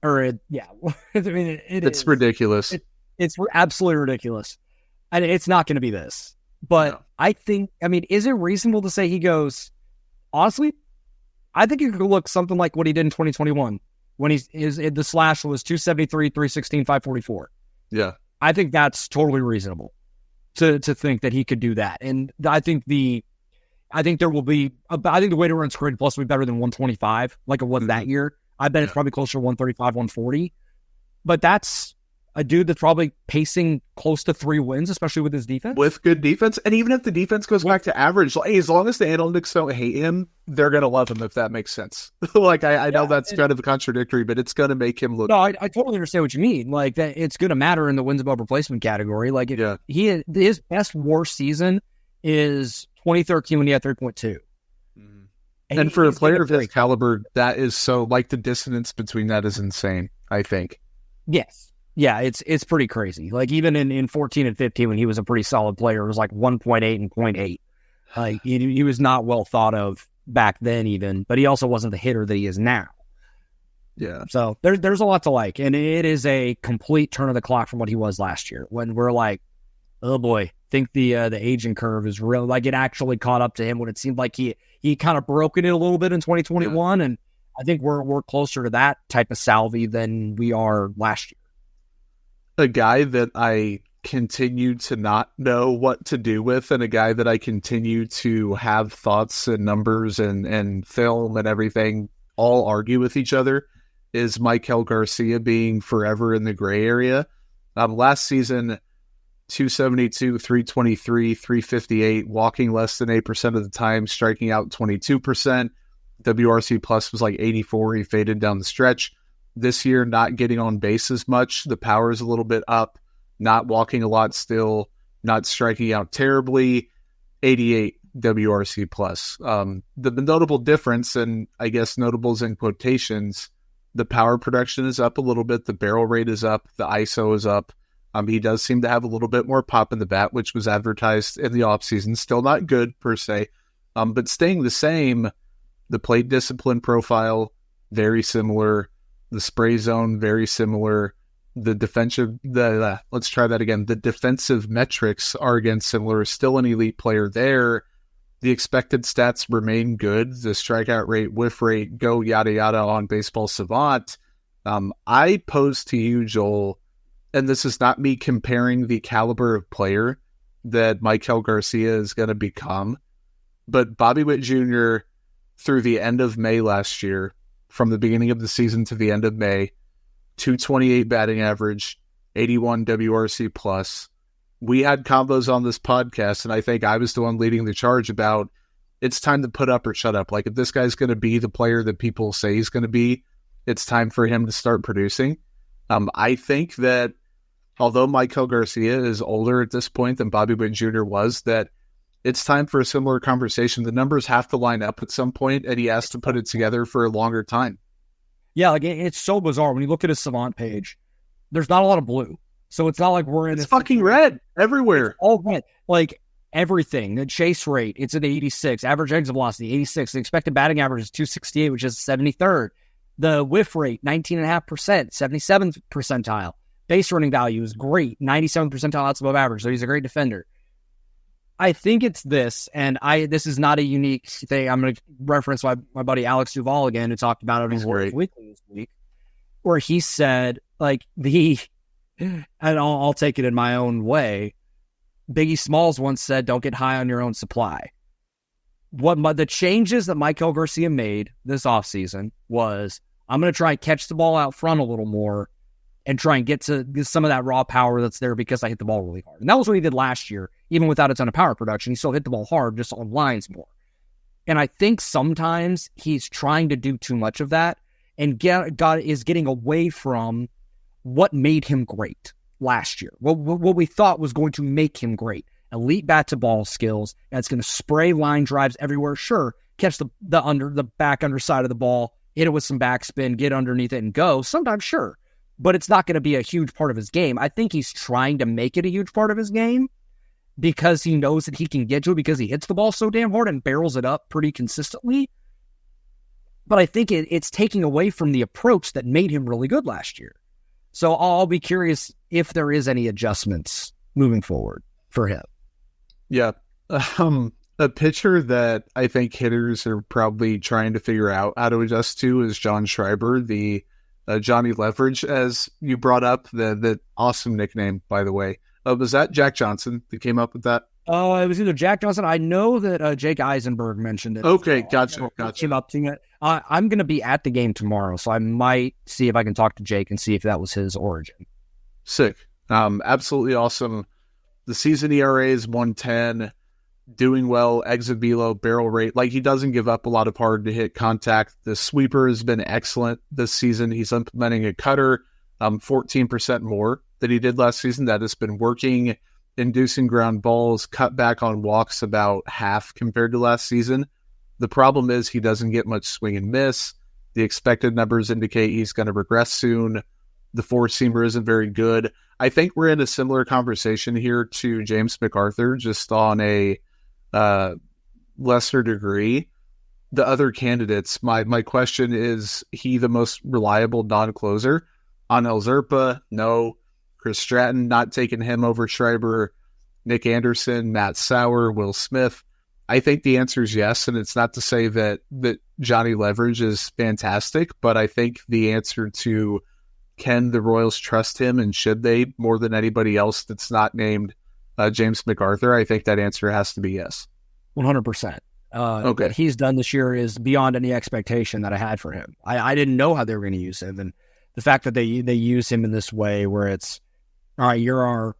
I mean, it's ridiculous. It's absolutely ridiculous. And it's not going to be this. But no. I think, is it reasonable to say he goes, honestly, I think it could look something like what he did in 2021 when the slash was 273, 316, 544. Yeah. I think that's totally reasonable to think that he could do that. And I think the way to run created plus will be better than 125 like it was that year. I bet it's probably closer to 135, 140. But that's a dude that's probably pacing close to 3 wins, especially with his defense. With good defense. And even if the defense goes back to average, as long as the analytics don't hate him, they're going to love him, if that makes sense. I know that's kind of contradictory, but it's going to make him look. No, I totally understand what you mean. Like, that it's going to matter in the wins above replacement category. Like, his best WAR season is 2013 when he had 3.2. And for a player of his caliber, that is so, like, the dissonance between that is insane, I think. Yes. Yeah, it's pretty crazy. Like, even in 14 and 15, when he was a pretty solid player, it was like 1.8 and 0.8. Like, he was not well thought of back then even, but he also wasn't the hitter that he is now. Yeah. So there's a lot to like, and it is a complete turn of the clock from what he was last year, when we're like, oh boy, think the aging curve is real. Like, it actually caught up to him when it seemed like he kind of broken it a little bit in 2021, and I think we're closer to that type of Salvi than we are last year. A guy that I continue to not know what to do with, and a guy that I continue to have thoughts and numbers and film and everything all argue with each other, is Maikel Garcia being forever in the gray area. Last season, 272, 323, 358, walking less than 8% of the time, striking out 22%. WRC plus was like 84. He faded down the stretch. This year, not getting on base as much. The power is a little bit up, not walking a lot still, not striking out terribly. 88 WRC plus. The notable difference, and I guess notables in quotations, the power production is up a little bit. The barrel rate is up. The ISO is up. He does seem to have a little bit more pop in the bat, which was advertised in the offseason. Still not good per se, but staying the same. The plate discipline profile, very similar. The spray zone, very similar. The defensive metrics are again similar. Still an elite player there. The expected stats remain good. The strikeout rate, whiff rate, go yada yada on Baseball Savant. I pose to you, Joel, and this is not me comparing the caliber of player that Maikel Garcia is going to become, but Bobby Witt Jr. through the end of May last year, from the beginning of the season to the end of May, 228 batting average, 81 WRC plus. We had combos on this podcast, and I think I was the one leading the charge about it's time to put up or shut up. Like, if this guy's going to be the player that people say he's going to be, it's time for him to start producing. I think that although Maikel Garcia is older at this point than Bobby Witt Jr. was, that it's time for a similar conversation. The numbers have to line up at some point, and he has to put it together for a longer time. Yeah, like, it's so bizarre. When you look at his Savant page, there's not a lot of blue. So it's not like we're in It's fucking red everywhere. It's all red. Like, everything. The chase rate, it's at 86. Average exit velocity, 86. The expected batting average is 268, which is 73rd. The whiff rate, 19.5%, 77th percentile. Base running value is great, 97th percentile, that's above average. So he's a great defender. I think it's this, and this is not a unique thing. I'm going to reference my buddy Alex Duvall again, who talked about it on World Weekly this week, where he said, like, and I'll take it in my own way. Biggie Smalls once said, "Don't get high on your own supply." The changes that Maikel Garcia made this offseason was, I'm going to try and catch the ball out front a little more and try and get some of that raw power that's there because I hit the ball really hard. And that was what he did last year. Even without a ton of power production, he still hit the ball hard, just on lines more. And I think sometimes he's trying to do too much of that and is getting away from what made him great last year. What we thought was going to make him great. Elite bat-to-ball skills, and it's going to spray line drives everywhere. Sure, catch the back underside of the ball, hit it with some backspin, get underneath it and go. Sometimes, sure. But it's not going to be a huge part of his game. I think he's trying to make it a huge part of his game because he knows that he can get to it because he hits the ball so damn hard and barrels it up pretty consistently. But I think it's taking away from the approach that made him really good last year. So I'll be curious if there is any adjustments moving forward for him. Yeah. A pitcher that I think hitters are probably trying to figure out how to adjust to is John Schreiber, the Johnny Leverage, as you brought up, the awesome nickname, by the way. Was that Jack Johnson that came up with that? Oh, it was either Jack Johnson. I know that Jake Eisenberg mentioned it. Okay, gotcha. Came up to it. I'm going to be at the game tomorrow, so I might see if I can talk to Jake and see if that was his origin. Sick. Absolutely awesome. The season ERA is 1.10. Doing well, exit velo, barrel rate. Like, he doesn't give up a lot of hard to hit contact. The sweeper has been excellent this season. He's implementing a cutter 14% more than he did last season. That has been working. Inducing ground balls, cut back on walks about half compared to last season. The problem is he doesn't get much swing and miss. The expected numbers indicate he's going to regress soon. The four-seamer isn't very good. I think we're in a similar conversation here to James McArthur, just on a lesser degree. The other candidates, my question is he the most reliable non-closer? Angel Zerpa, no. Chris Stratton, not taking him over Schreiber. Nick Anderson, Matt Sauer, Will Smith. I think the answer is yes, and it's not to say that Johnny Leverage is fantastic, but I think the answer to can the Royals trust him and should they more than anybody else that's not named James McArthur, I think that answer has to be yes. 100%. Okay. What he's done this year is beyond any expectation that I had for him. I didn't know how they were going to use him, and the fact that they use him in this way where it's, all right, you're our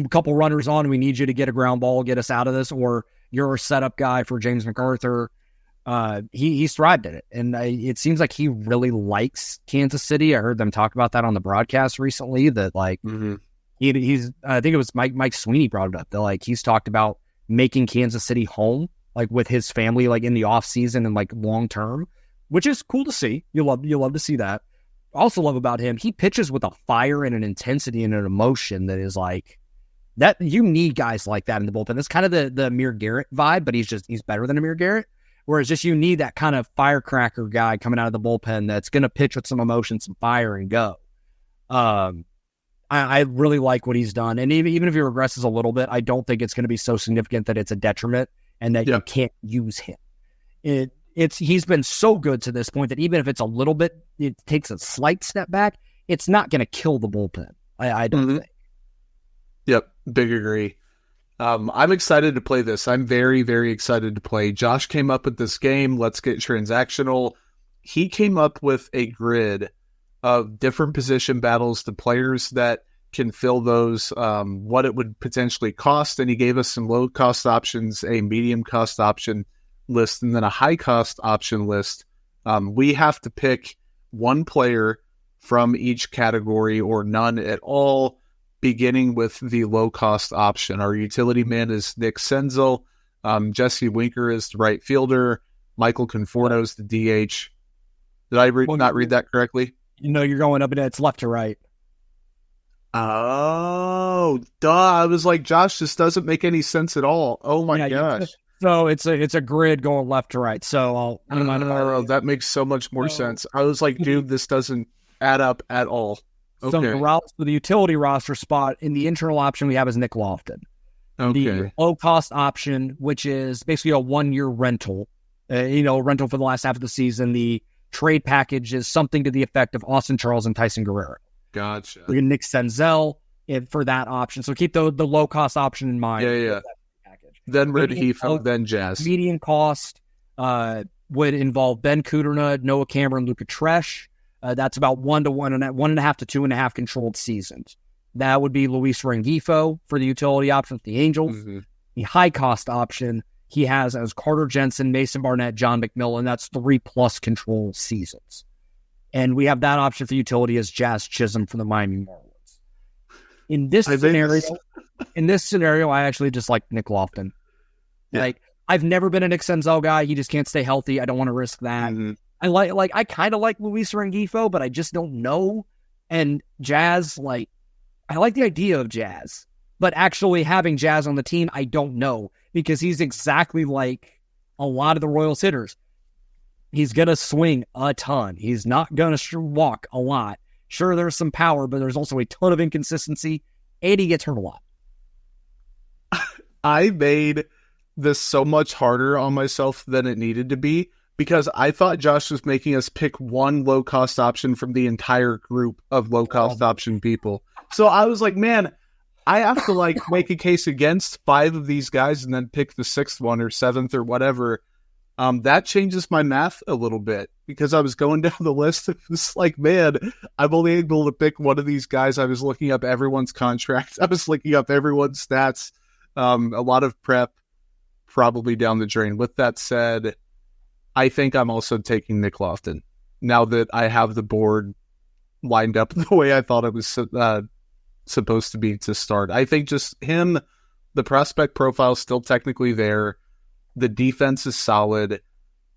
couple runners on, we need you to get a ground ball, get us out of this, or you're a setup guy for James McArthur. He's thrived in it, and it seems like he really likes Kansas City. I heard them talk about that on the broadcast recently, that like he's I think it was Mike Sweeney brought it up, that like he's talked about making Kansas City home, like with his family, like in the off season and like long term, which is cool to see. You'll love to see that. Also love about him, he pitches with a fire and an intensity and an emotion that is like that. You need guys like that in the bullpen. That's kind of the Amir Garrett vibe, but he's better than Amir Garrett. Whereas just you need that kind of firecracker guy coming out of the bullpen that's going to pitch with some emotion, some fire, and go. I really like what he's done. And even if he regresses a little bit, I don't think it's going to be so significant that it's a detriment and that you can't use him. He's been so good to this point that even if it's a little bit, it takes a slight step back, it's not going to kill the bullpen. I don't think. Yep, big agree. I'm excited to play this. I'm very, very excited to play. Josh came up with this game. Let's get transactional. He came up with a grid of different position battles, the players that can fill those, what it would potentially cost. And he gave us some low cost options, a medium cost option list, and then a high cost option list. We have to pick one player from each category or none at all, beginning with the low-cost option. Our utility man is Nick Senzel. Jesse Winker is the right fielder. Michael Conforto is the DH. Did I not read that correctly? You're going up and it's left to right. Oh, duh. I was like, Josh, this doesn't make any sense at all. Oh, my gosh. So it's a grid going left to right. So that makes so much more sense. I was like, dude, this doesn't add up at all. Okay. So for the utility roster spot, in the internal option we have is Nick Lofton. Okay. The low-cost option, which is basically a one-year rental, rental for the last half of the season. The trade package is something to the effect of Austin Charles and Tyson Guerrero. Gotcha. We get Nick Senzel for that option. So keep the low-cost option in mind. Yeah. Then Red Hefo, then Jazz. Median cost would involve Ben Kudrna, Noah Cameron, Luca Tresh. That's about 1 to 1.5 to 2.5 controlled seasons. That would be Luis Rengifo for the utility option for the Angels. Mm-hmm. The high cost option he has as Carter Jensen, Mason Barnett, John McMillan. That's 3+ control seasons. And we have that option for utility as Jazz Chisholm for the Miami Marlins. In this scenario, I actually just like Nick Lofton. Yeah. Like, I've never been a Nick Senzel guy. He just can't stay healthy. I don't want to risk that. Mm-hmm. I kind of like Luis Rengifo, but I just don't know. And Jazz, I like the idea of Jazz, but actually having Jazz on the team, I don't know, because he's exactly like a lot of the Royals hitters. He's going to swing a ton. He's not going to walk a lot. Sure, there's some power, but there's also a ton of inconsistency, and he gets hurt a lot. I made this so much harder on myself than it needed to be, because I thought Josh was making us pick one low-cost option from the entire group of low-cost option people. So I was like, man, I have to like make a case against 5 of these guys and then pick the 6th one or 7th or whatever. That changes my math a little bit, because I was going down the list. It was like, man, I'm only able to pick one of these guys. I was looking up everyone's contracts. I was looking up everyone's stats. A lot of prep probably down the drain. With that said, I think I'm also taking Nick Lofton now that I have the board lined up the way I thought it was supposed to be to start. I think just him, the prospect profile is still technically there. The defense is solid.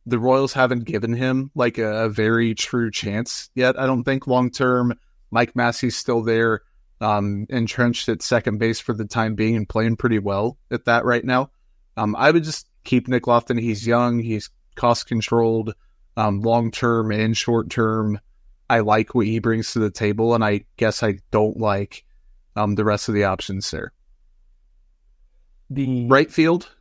The Royals haven't given him like a very true chance yet. I don't think long-term. Mike Massey's still there, entrenched at second base for the time being and playing pretty well at that right now. I would just keep Nick Lofton. He's young. He's cost-controlled, long-term and short-term. I like what he brings to the table, and I guess I don't like the rest of the options there. The right field?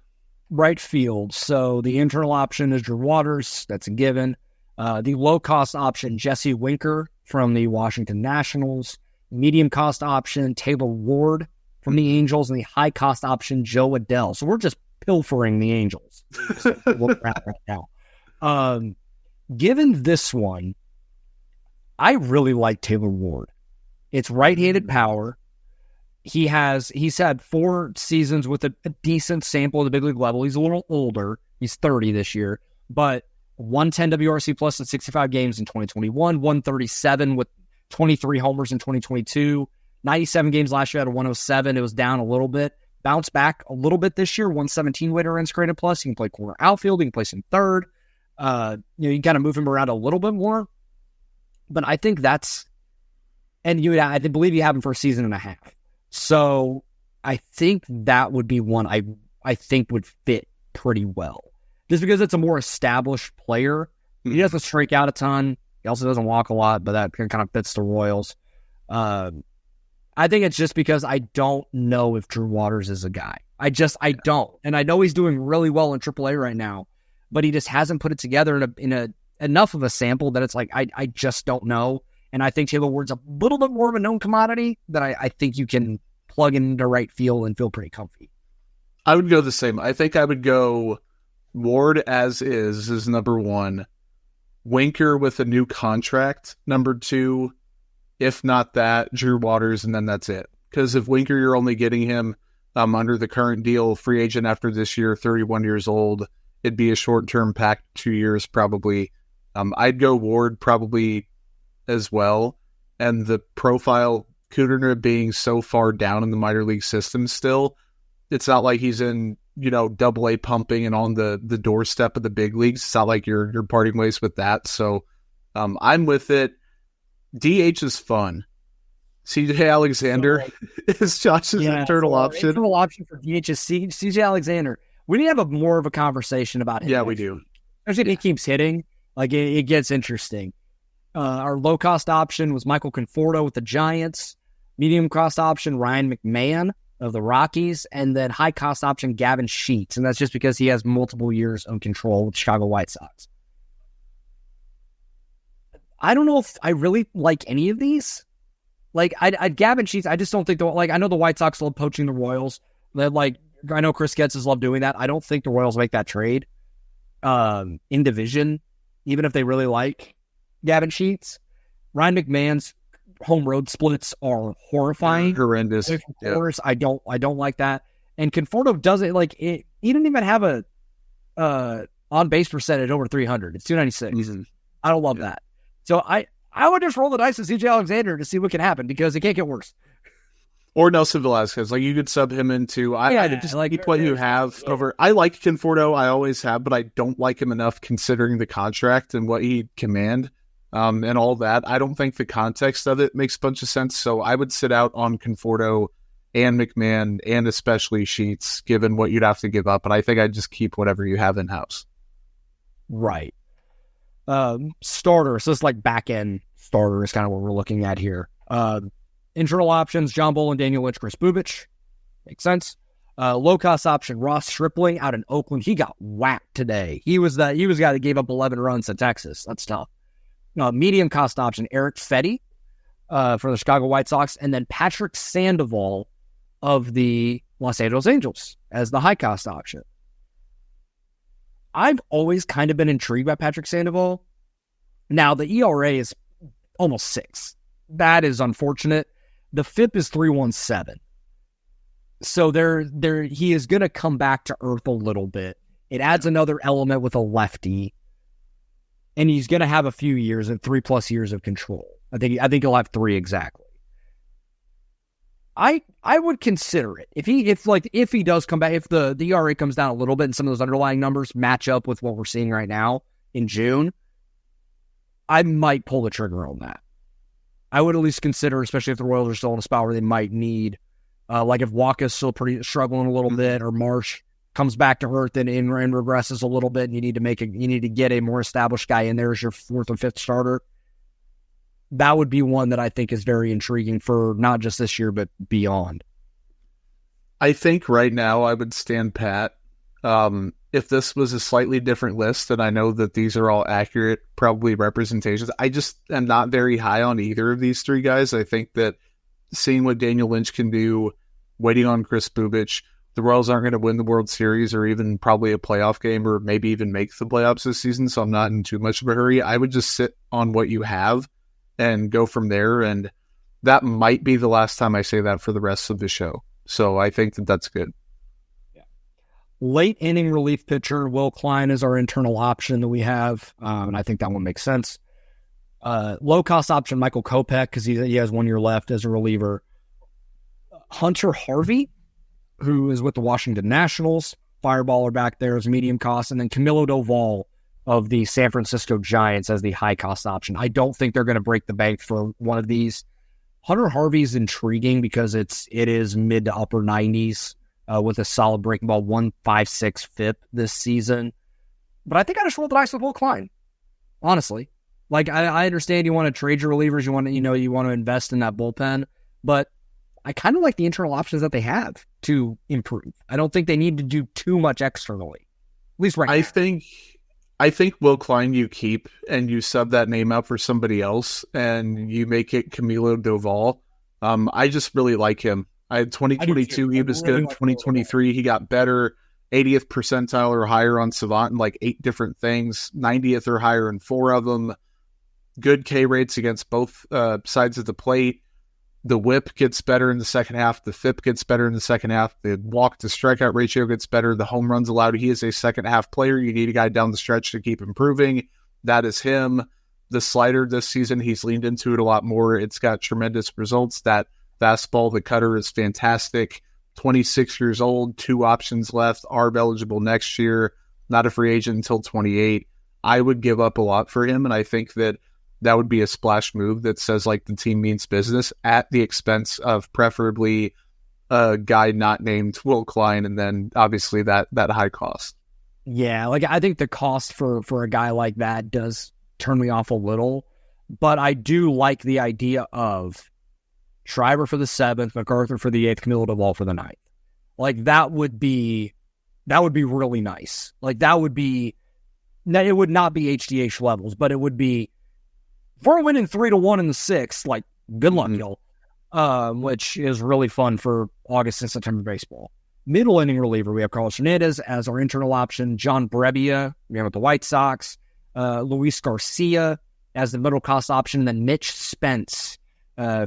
Right field. So the internal option is Drew Waters. That's a given. The low-cost option, Jesse Winker from the Washington Nationals. Medium-cost option, Taylor Ward from the Angels. And the high-cost option, Joe Adell. So we're just pilfering the Angels. Look at right now. Given this one, I really like Taylor Ward. It's right-handed power. He's had 4 seasons with a decent sample at the big league level. He's a little older. He's 30 this year, but 110 WRC plus in 65 games in 2021, 137 with 23 homers in 2022, 97 games last year at a 107. It was down a little bit, bounced back a little bit this year, 117 weighted runs created plus. He can play corner outfield. He can play some third. You kind of move him around a little bit more, but I think that's, and I believe you have him for a season and a half. So I think that would be one I think would fit pretty well. Just because it's a more established player. He doesn't strike out a ton. He also doesn't walk a lot, but that kind of fits the Royals. I think it's just because I don't know if Drew Waters is a guy. I don't. And I know he's doing really well in AAA right now, but he just hasn't put it together in a enough of a sample that it's like, I just don't know. And I think Taylor Ward's a little bit more of a known commodity that I think you can plug into right field and feel pretty comfy. I would go the same. I think I would go Ward as is number 1. Winker with a new contract, number 2. If not that, Drew Waters, and then that's it. Because if Winker, you're only getting him under the current deal, free agent after this year, 31 years old. It'd be a short-term pack, 2 years probably. I'd go Ward probably as well, and the profile, Kudrna being so far down in the minor league system still, it's not like he's in, AA pumping and on the doorstep of the big leagues. It's not like you're parting ways with that. So I'm with it. DH is fun. CJ Alexander is Josh's internal option. Internal option for DH is CJ Alexander. We need to have more of a conversation about him. Yeah, we do. Especially if he keeps hitting. Like, it gets interesting. Our low-cost option was Michael Conforto with the Giants. Medium-cost option, Ryan McMahon of the Rockies. And then high-cost option, Gavin Sheets. And that's just because he has multiple years of control with Chicago White Sox. I don't know if I really like any of these. Like, Gavin Sheets, I just don't think, I know the White Sox love poaching the Royals. I know Chris Getz has loved doing that. I don't think the Royals make that trade in division, even if they really like Gavin Sheets. Ryan McMahon's home road splits are horrifying. Horrendous. Of course, I don't like that. And Conforto doesn't he didn't even have a on base percentage over 300. It's 296. Mm-hmm. I don't love that. So I would just roll the dice with CJ Alexander to see what can happen, because it can't get worse. Or Nelson Velasquez. Like, you could sub him into... just keep what you have over... I like Conforto, I always have, but I don't like him enough considering the contract and what he command and all that. I don't think the context of it makes a bunch of sense, so I would sit out on Conforto and McMahon and especially Sheets, given what you'd have to give up. And I think I'd just keep whatever you have in-house. Right. Starter. So it's like back-end starter is kind of what we're looking at here. Internal options, John Bull and Daniel Lynch, Chris Bubich. Makes sense. Low-cost option, Ross Stripling out in Oakland. He got whacked today. He was the guy that gave up 11 runs to Texas. That's tough. Medium-cost option, Eric Fetty for the Chicago White Sox, and then Patrick Sandoval of the Los Angeles Angels as the high-cost option. I've always kind of been intrigued by Patrick Sandoval. Now, the ERA is almost 6. That is unfortunate. The FIP is 3.17. So he is going to come back to earth a little bit. It adds another element with a lefty, and he's going to have a few years and 3+ years of control. I think he'll have 3 exactly. I would consider it if he does come back, if the ERA comes down a little bit and some of those underlying numbers match up with what we're seeing right now in June. I might pull the trigger on that. I would at least consider, especially if the Royals are still in a spot where they might need, like if Walker's still pretty struggling a little bit, or Marsh comes back to earth and regresses a little bit, and you need to get a more established guy in there as your 4th or 5th starter. That would be one that I think is very intriguing for not just this year, but beyond. I think right now I would stand pat. If this was a slightly different list, and I know that these are all accurate, probably representations, I just am not very high on either of these 3 guys. I think that seeing what Daniel Lynch can do, waiting on Chris Bubich, the Royals aren't going to win the World Series or even probably a playoff game or maybe even make the playoffs this season, so I'm not in too much of a hurry. I would just sit on what you have and go from there, and that might be the last time I say that for the rest of the show. So I think that that's good. Late inning relief pitcher, Will Klein is our internal option that we have, and I think that one makes sense. Low-cost option, Michael Kopech, because he has 1 year left as a reliever. Hunter Harvey, who is with the Washington Nationals, fireballer back there as medium cost, and then Camilo Doval of the San Francisco Giants as the high-cost option. I don't think they're going to break the bank for one of these. Hunter Harvey is intriguing because it is mid to upper 90s. With a solid breaking ball 1.56 FIP this season. But I think I just rolled the dice with Will Klein. Honestly. Like, I understand you want to trade your relievers, you want to invest in that bullpen, but I kind of like the internal options that they have to improve. I don't think they need to do too much externally. At least right now. I think Will Klein you keep and you sub that name out for somebody else and you make it Camilo Doval. I just really like him. I had 2022, he was good. 2023, he got better. 80th percentile or higher on Savant in like 8 different things. 90th or higher in 4 of them. Good K rates against both sides of the plate. The whip gets better in the second half. The FIP gets better in the second half. The walk to strikeout ratio gets better. The home runs allowed. He is a second half player. You need a guy down the stretch to keep improving. That is him. The slider this season, he's leaned into it a lot more. It's got tremendous results. That fastball, the cutter is fantastic. 26 years old, 2 options left, ARB eligible next year, not a free agent until 28. I would give up a lot for him, and I think that would be a splash move that says like the team means business at the expense of preferably a guy not named Will Klein, and then obviously that high cost. Yeah, like I think the cost for a guy like that does turn me off a little, but I do like the idea of Schreiber for the 7th, MacArthur for the 8th, Camilo Doval for the 9th. Like that would be really nice. Like it would not be HDH levels, but it would be, if we're winning 3-1 in the 6th, like good luck, y'all. Which is really fun for August and September baseball. Middle inning reliever, we have Carlos Hernandez as our internal option, John Brebbia, we have with the White Sox, Luis Garcia as the middle cost option, and then Mitch Spence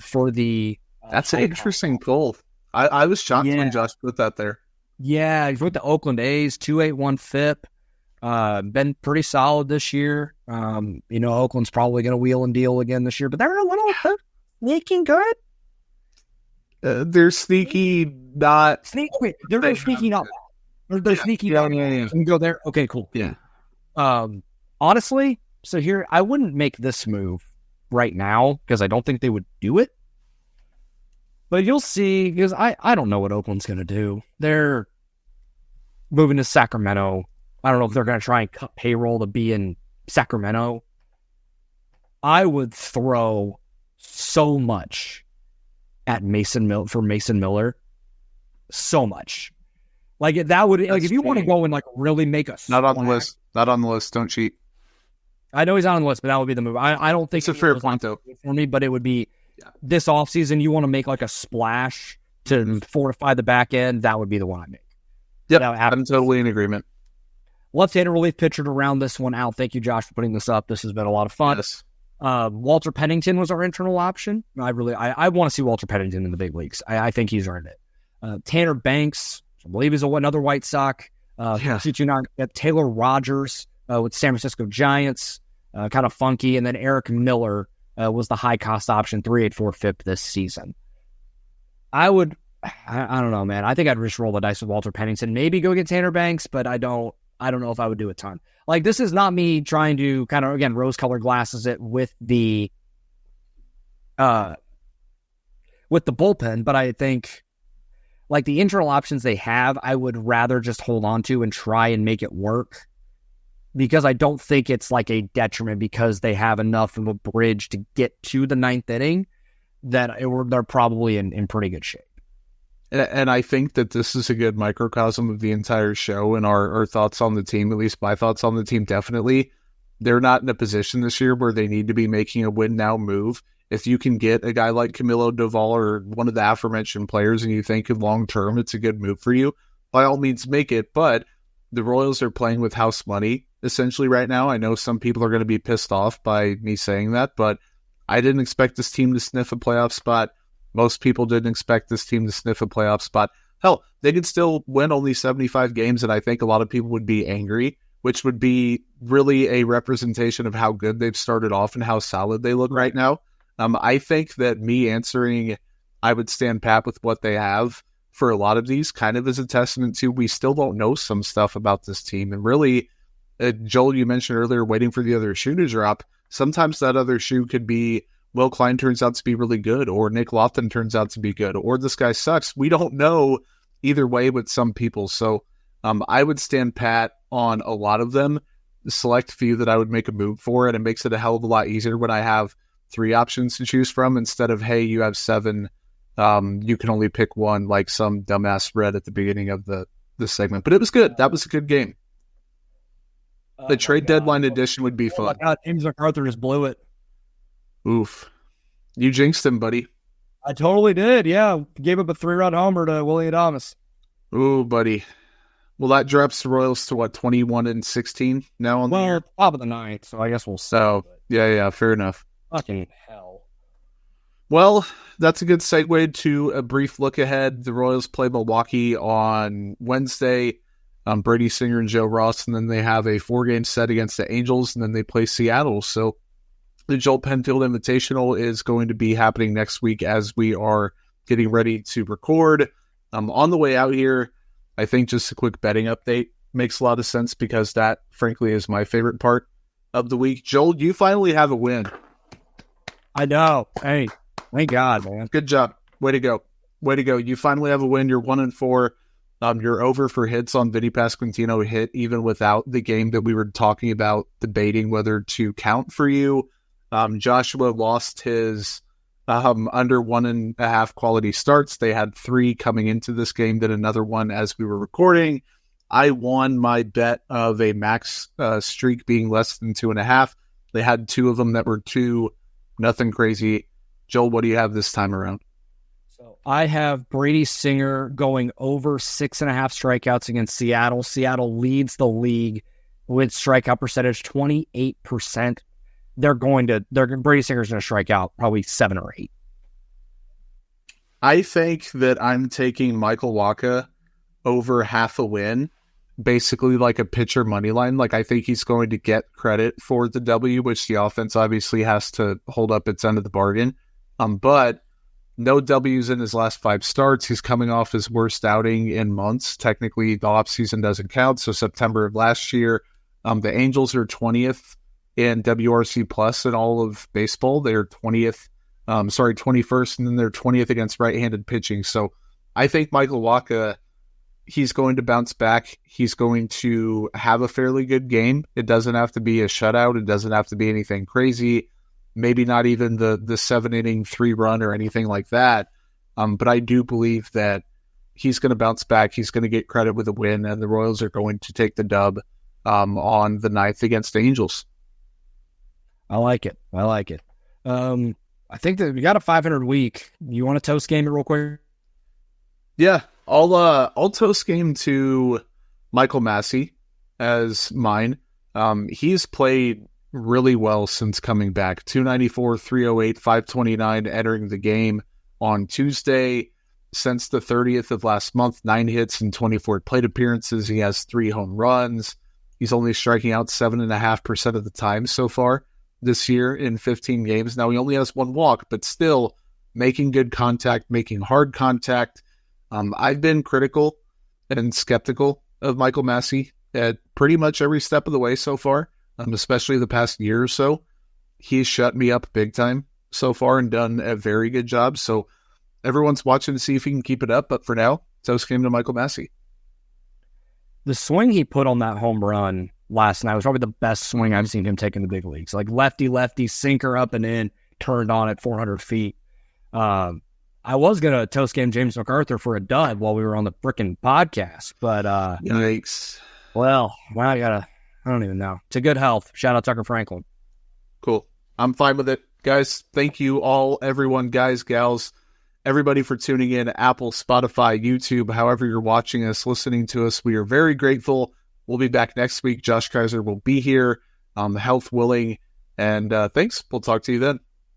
for the that's an interesting pull. I was shocked when Josh put that there. Yeah, he's with the Oakland A's, 2.81 FIP. Been pretty solid this year. Oakland's probably going to wheel and deal again this year, but they're a little sneaking good. They're sneaky, not sneaky. Wait, they're sneaky, not. They're sneaky. Yeah. And go there. Okay, cool. Yeah. Honestly, so here I wouldn't make this move right now because I don't think they would do it. But you'll see, because I don't know what Oakland's going to do. They're moving to Sacramento. I don't know if they're going to try and cut payroll to be in Sacramento. I would throw so much at Mason Miller. So much. Like that would like if you want to go and like really make a not on the list. Not on the list. Don't cheat. I know he's not on the list, but that would be the move. I don't think it's a fair point though for me, but it would be this offseason. You want to make like a splash to fortify the back end. That would be the one I make. Yep, I'm totally in agreement. Left-handed relief pitcher to round this one out. Thank you, Josh, for putting this up. This has been a lot of fun. Yes. Walter Pennington was our internal option. I want to see Walter Pennington in the big leagues. I think he's earned it. Tanner Banks, I believe he's another White Sox. Taylor Rogers with San Francisco Giants, kind of funky. And then Eric Miller was the high-cost option, 3.84 FIP this season. I don't know, man. I think I'd just roll the dice with Walter Pennington. Maybe go get Tanner Banks, but I don't know if I would do a ton. Like, this is not me trying to kind of, again, rose-colored glasses it with the bullpen, but I think, like, the internal options they have, I would rather just hold on to and try and make it work, because I don't think it's, like, a detriment because they have enough of a bridge to get to the ninth inning that they're probably in pretty good shape. And I think that this is a good microcosm of the entire show and our thoughts on the team, at least my thoughts on the team, definitely. They're not in a position this year where they need to be making a win-now move. If you can get a guy like Camilo Doval or one of the aforementioned players and you think long-term it's a good move for you, by all means make it. But the Royals are playing with house money, essentially, right now. I know some people are going to be pissed off by me saying that, but I didn't expect this team to sniff a playoff spot. Most people didn't expect this team to sniff a playoff spot. Hell, they could still win only 75 games, and I think a lot of people would be angry, which would be really a representation of how good they've started off and how solid they look right now. I think that me answering I would stand pat with what they have for a lot of these kind of is a testament to we still don't know some stuff about this team. And really, Joel, you mentioned earlier waiting for the other shoe to drop. Sometimes that other shoe could be Will Klein turns out to be really good, or Nick Lofton turns out to be good, or this guy sucks. We don't know either way with some people. So I would stand pat on a lot of them. The select few that I would make a move for, and it makes it a hell of a lot easier when I have 3 options to choose from instead of, hey, you have 7. You can only pick one, like some dumbass read at the beginning of the segment. But it was good. That was a good game. The trade deadline edition would be fun. My God, James McArthur just blew it. Oof. You jinxed him, buddy. I totally did, yeah. Gave up a 3-run homer to Willie Adames. Ooh, buddy. Well, that drops the Royals to, 21-16 now on the year? Top of the ninth, so I guess we'll see. So, yeah, fair enough. Fucking hell. Well, that's a good segue to a brief look ahead. The Royals play Milwaukee on Wednesday. Brady Singer and Joe Ross, and then they have a 4-game set against the Angels, and then they play Seattle. So the Joel Penfield Invitational is going to be happening next week as we are getting ready to record. On the way out here, I think just a quick betting update makes a lot of sense because that, frankly, is my favorite part of the week. Joel, you finally have a win. I know. Hey, thank God, man. Good job. Way to go. You finally have a win. You're 1-4. You're over for hits on Vinny Pasquantino hit, even without the game that we were talking about, debating whether to count for you. Joshua lost his under 1.5 quality starts. They had 3 coming into this game, then another one as we were recording. I won my bet of a max streak being less than 2.5. They had 2 of them that were 2. Nothing crazy. Joel, what do you have this time around? So I have Brady Singer going over 6.5 strikeouts against Seattle. Seattle leads the league with strikeout percentage 28%. Brady Singer's going to strike out probably 7 or 8. I think that I'm taking Michael Wacha over half a win, basically like a pitcher money line. Like, I think he's going to get credit for the W, which the offense obviously has to hold up its end of the bargain. But no W's in his last 5 starts. He's coming off his worst outing in months. Technically, the offseason doesn't count, so September of last year. The Angels are 20th in WRC plus in all of baseball. They're 21st, and then they're 20th against right-handed pitching. So I think Michael Wacha, he's going to bounce back. He's going to have a fairly good game. It doesn't have to be a shutout. It doesn't have to be anything crazy. Maybe not even the 7-inning 3-run or anything like that. But I do believe that he's going to bounce back. He's going to get credit with a win, and the Royals are going to take the dub on the 9th against the Angels. I like it. I think that we got a 500 week. You want to toast game it real quick? Yeah, I'll toast game to Michael Massey as mine. He's played really well since coming back. 294, 308, 529 entering the game on Tuesday. Since the 30th of last month, 9 hits and 24 plate appearances. He has 3 home runs. He's only striking out 7.5% of the time so far this year in 15 games. Now, he only has 1 walk, but still making good contact, making hard contact. I've been critical and skeptical of Michael Massey at pretty much every step of the way so far, especially the past year or so. He's shut me up big time so far and done a very good job. So everyone's watching to see if he can keep it up. But for now, toast game to Michael Massey. The swing he put on that home run last night was probably the best swing I've seen him take in the big leagues. Like lefty, sinker up and in, turned on at 400 feet. I was going to toast game James MacArthur for a dud while we were on the frickin' podcast, but yikes. Well, I don't even know. To good health. Shout out Tucker Franklin. Cool. I'm fine with it. Guys, thank you all, everyone, guys, gals, everybody for tuning in. Apple, Spotify, YouTube, however you're watching us, listening to us. We are very grateful. We'll be back next week. Josh Kaiser will be here, health willing. And thanks. We'll talk to you then.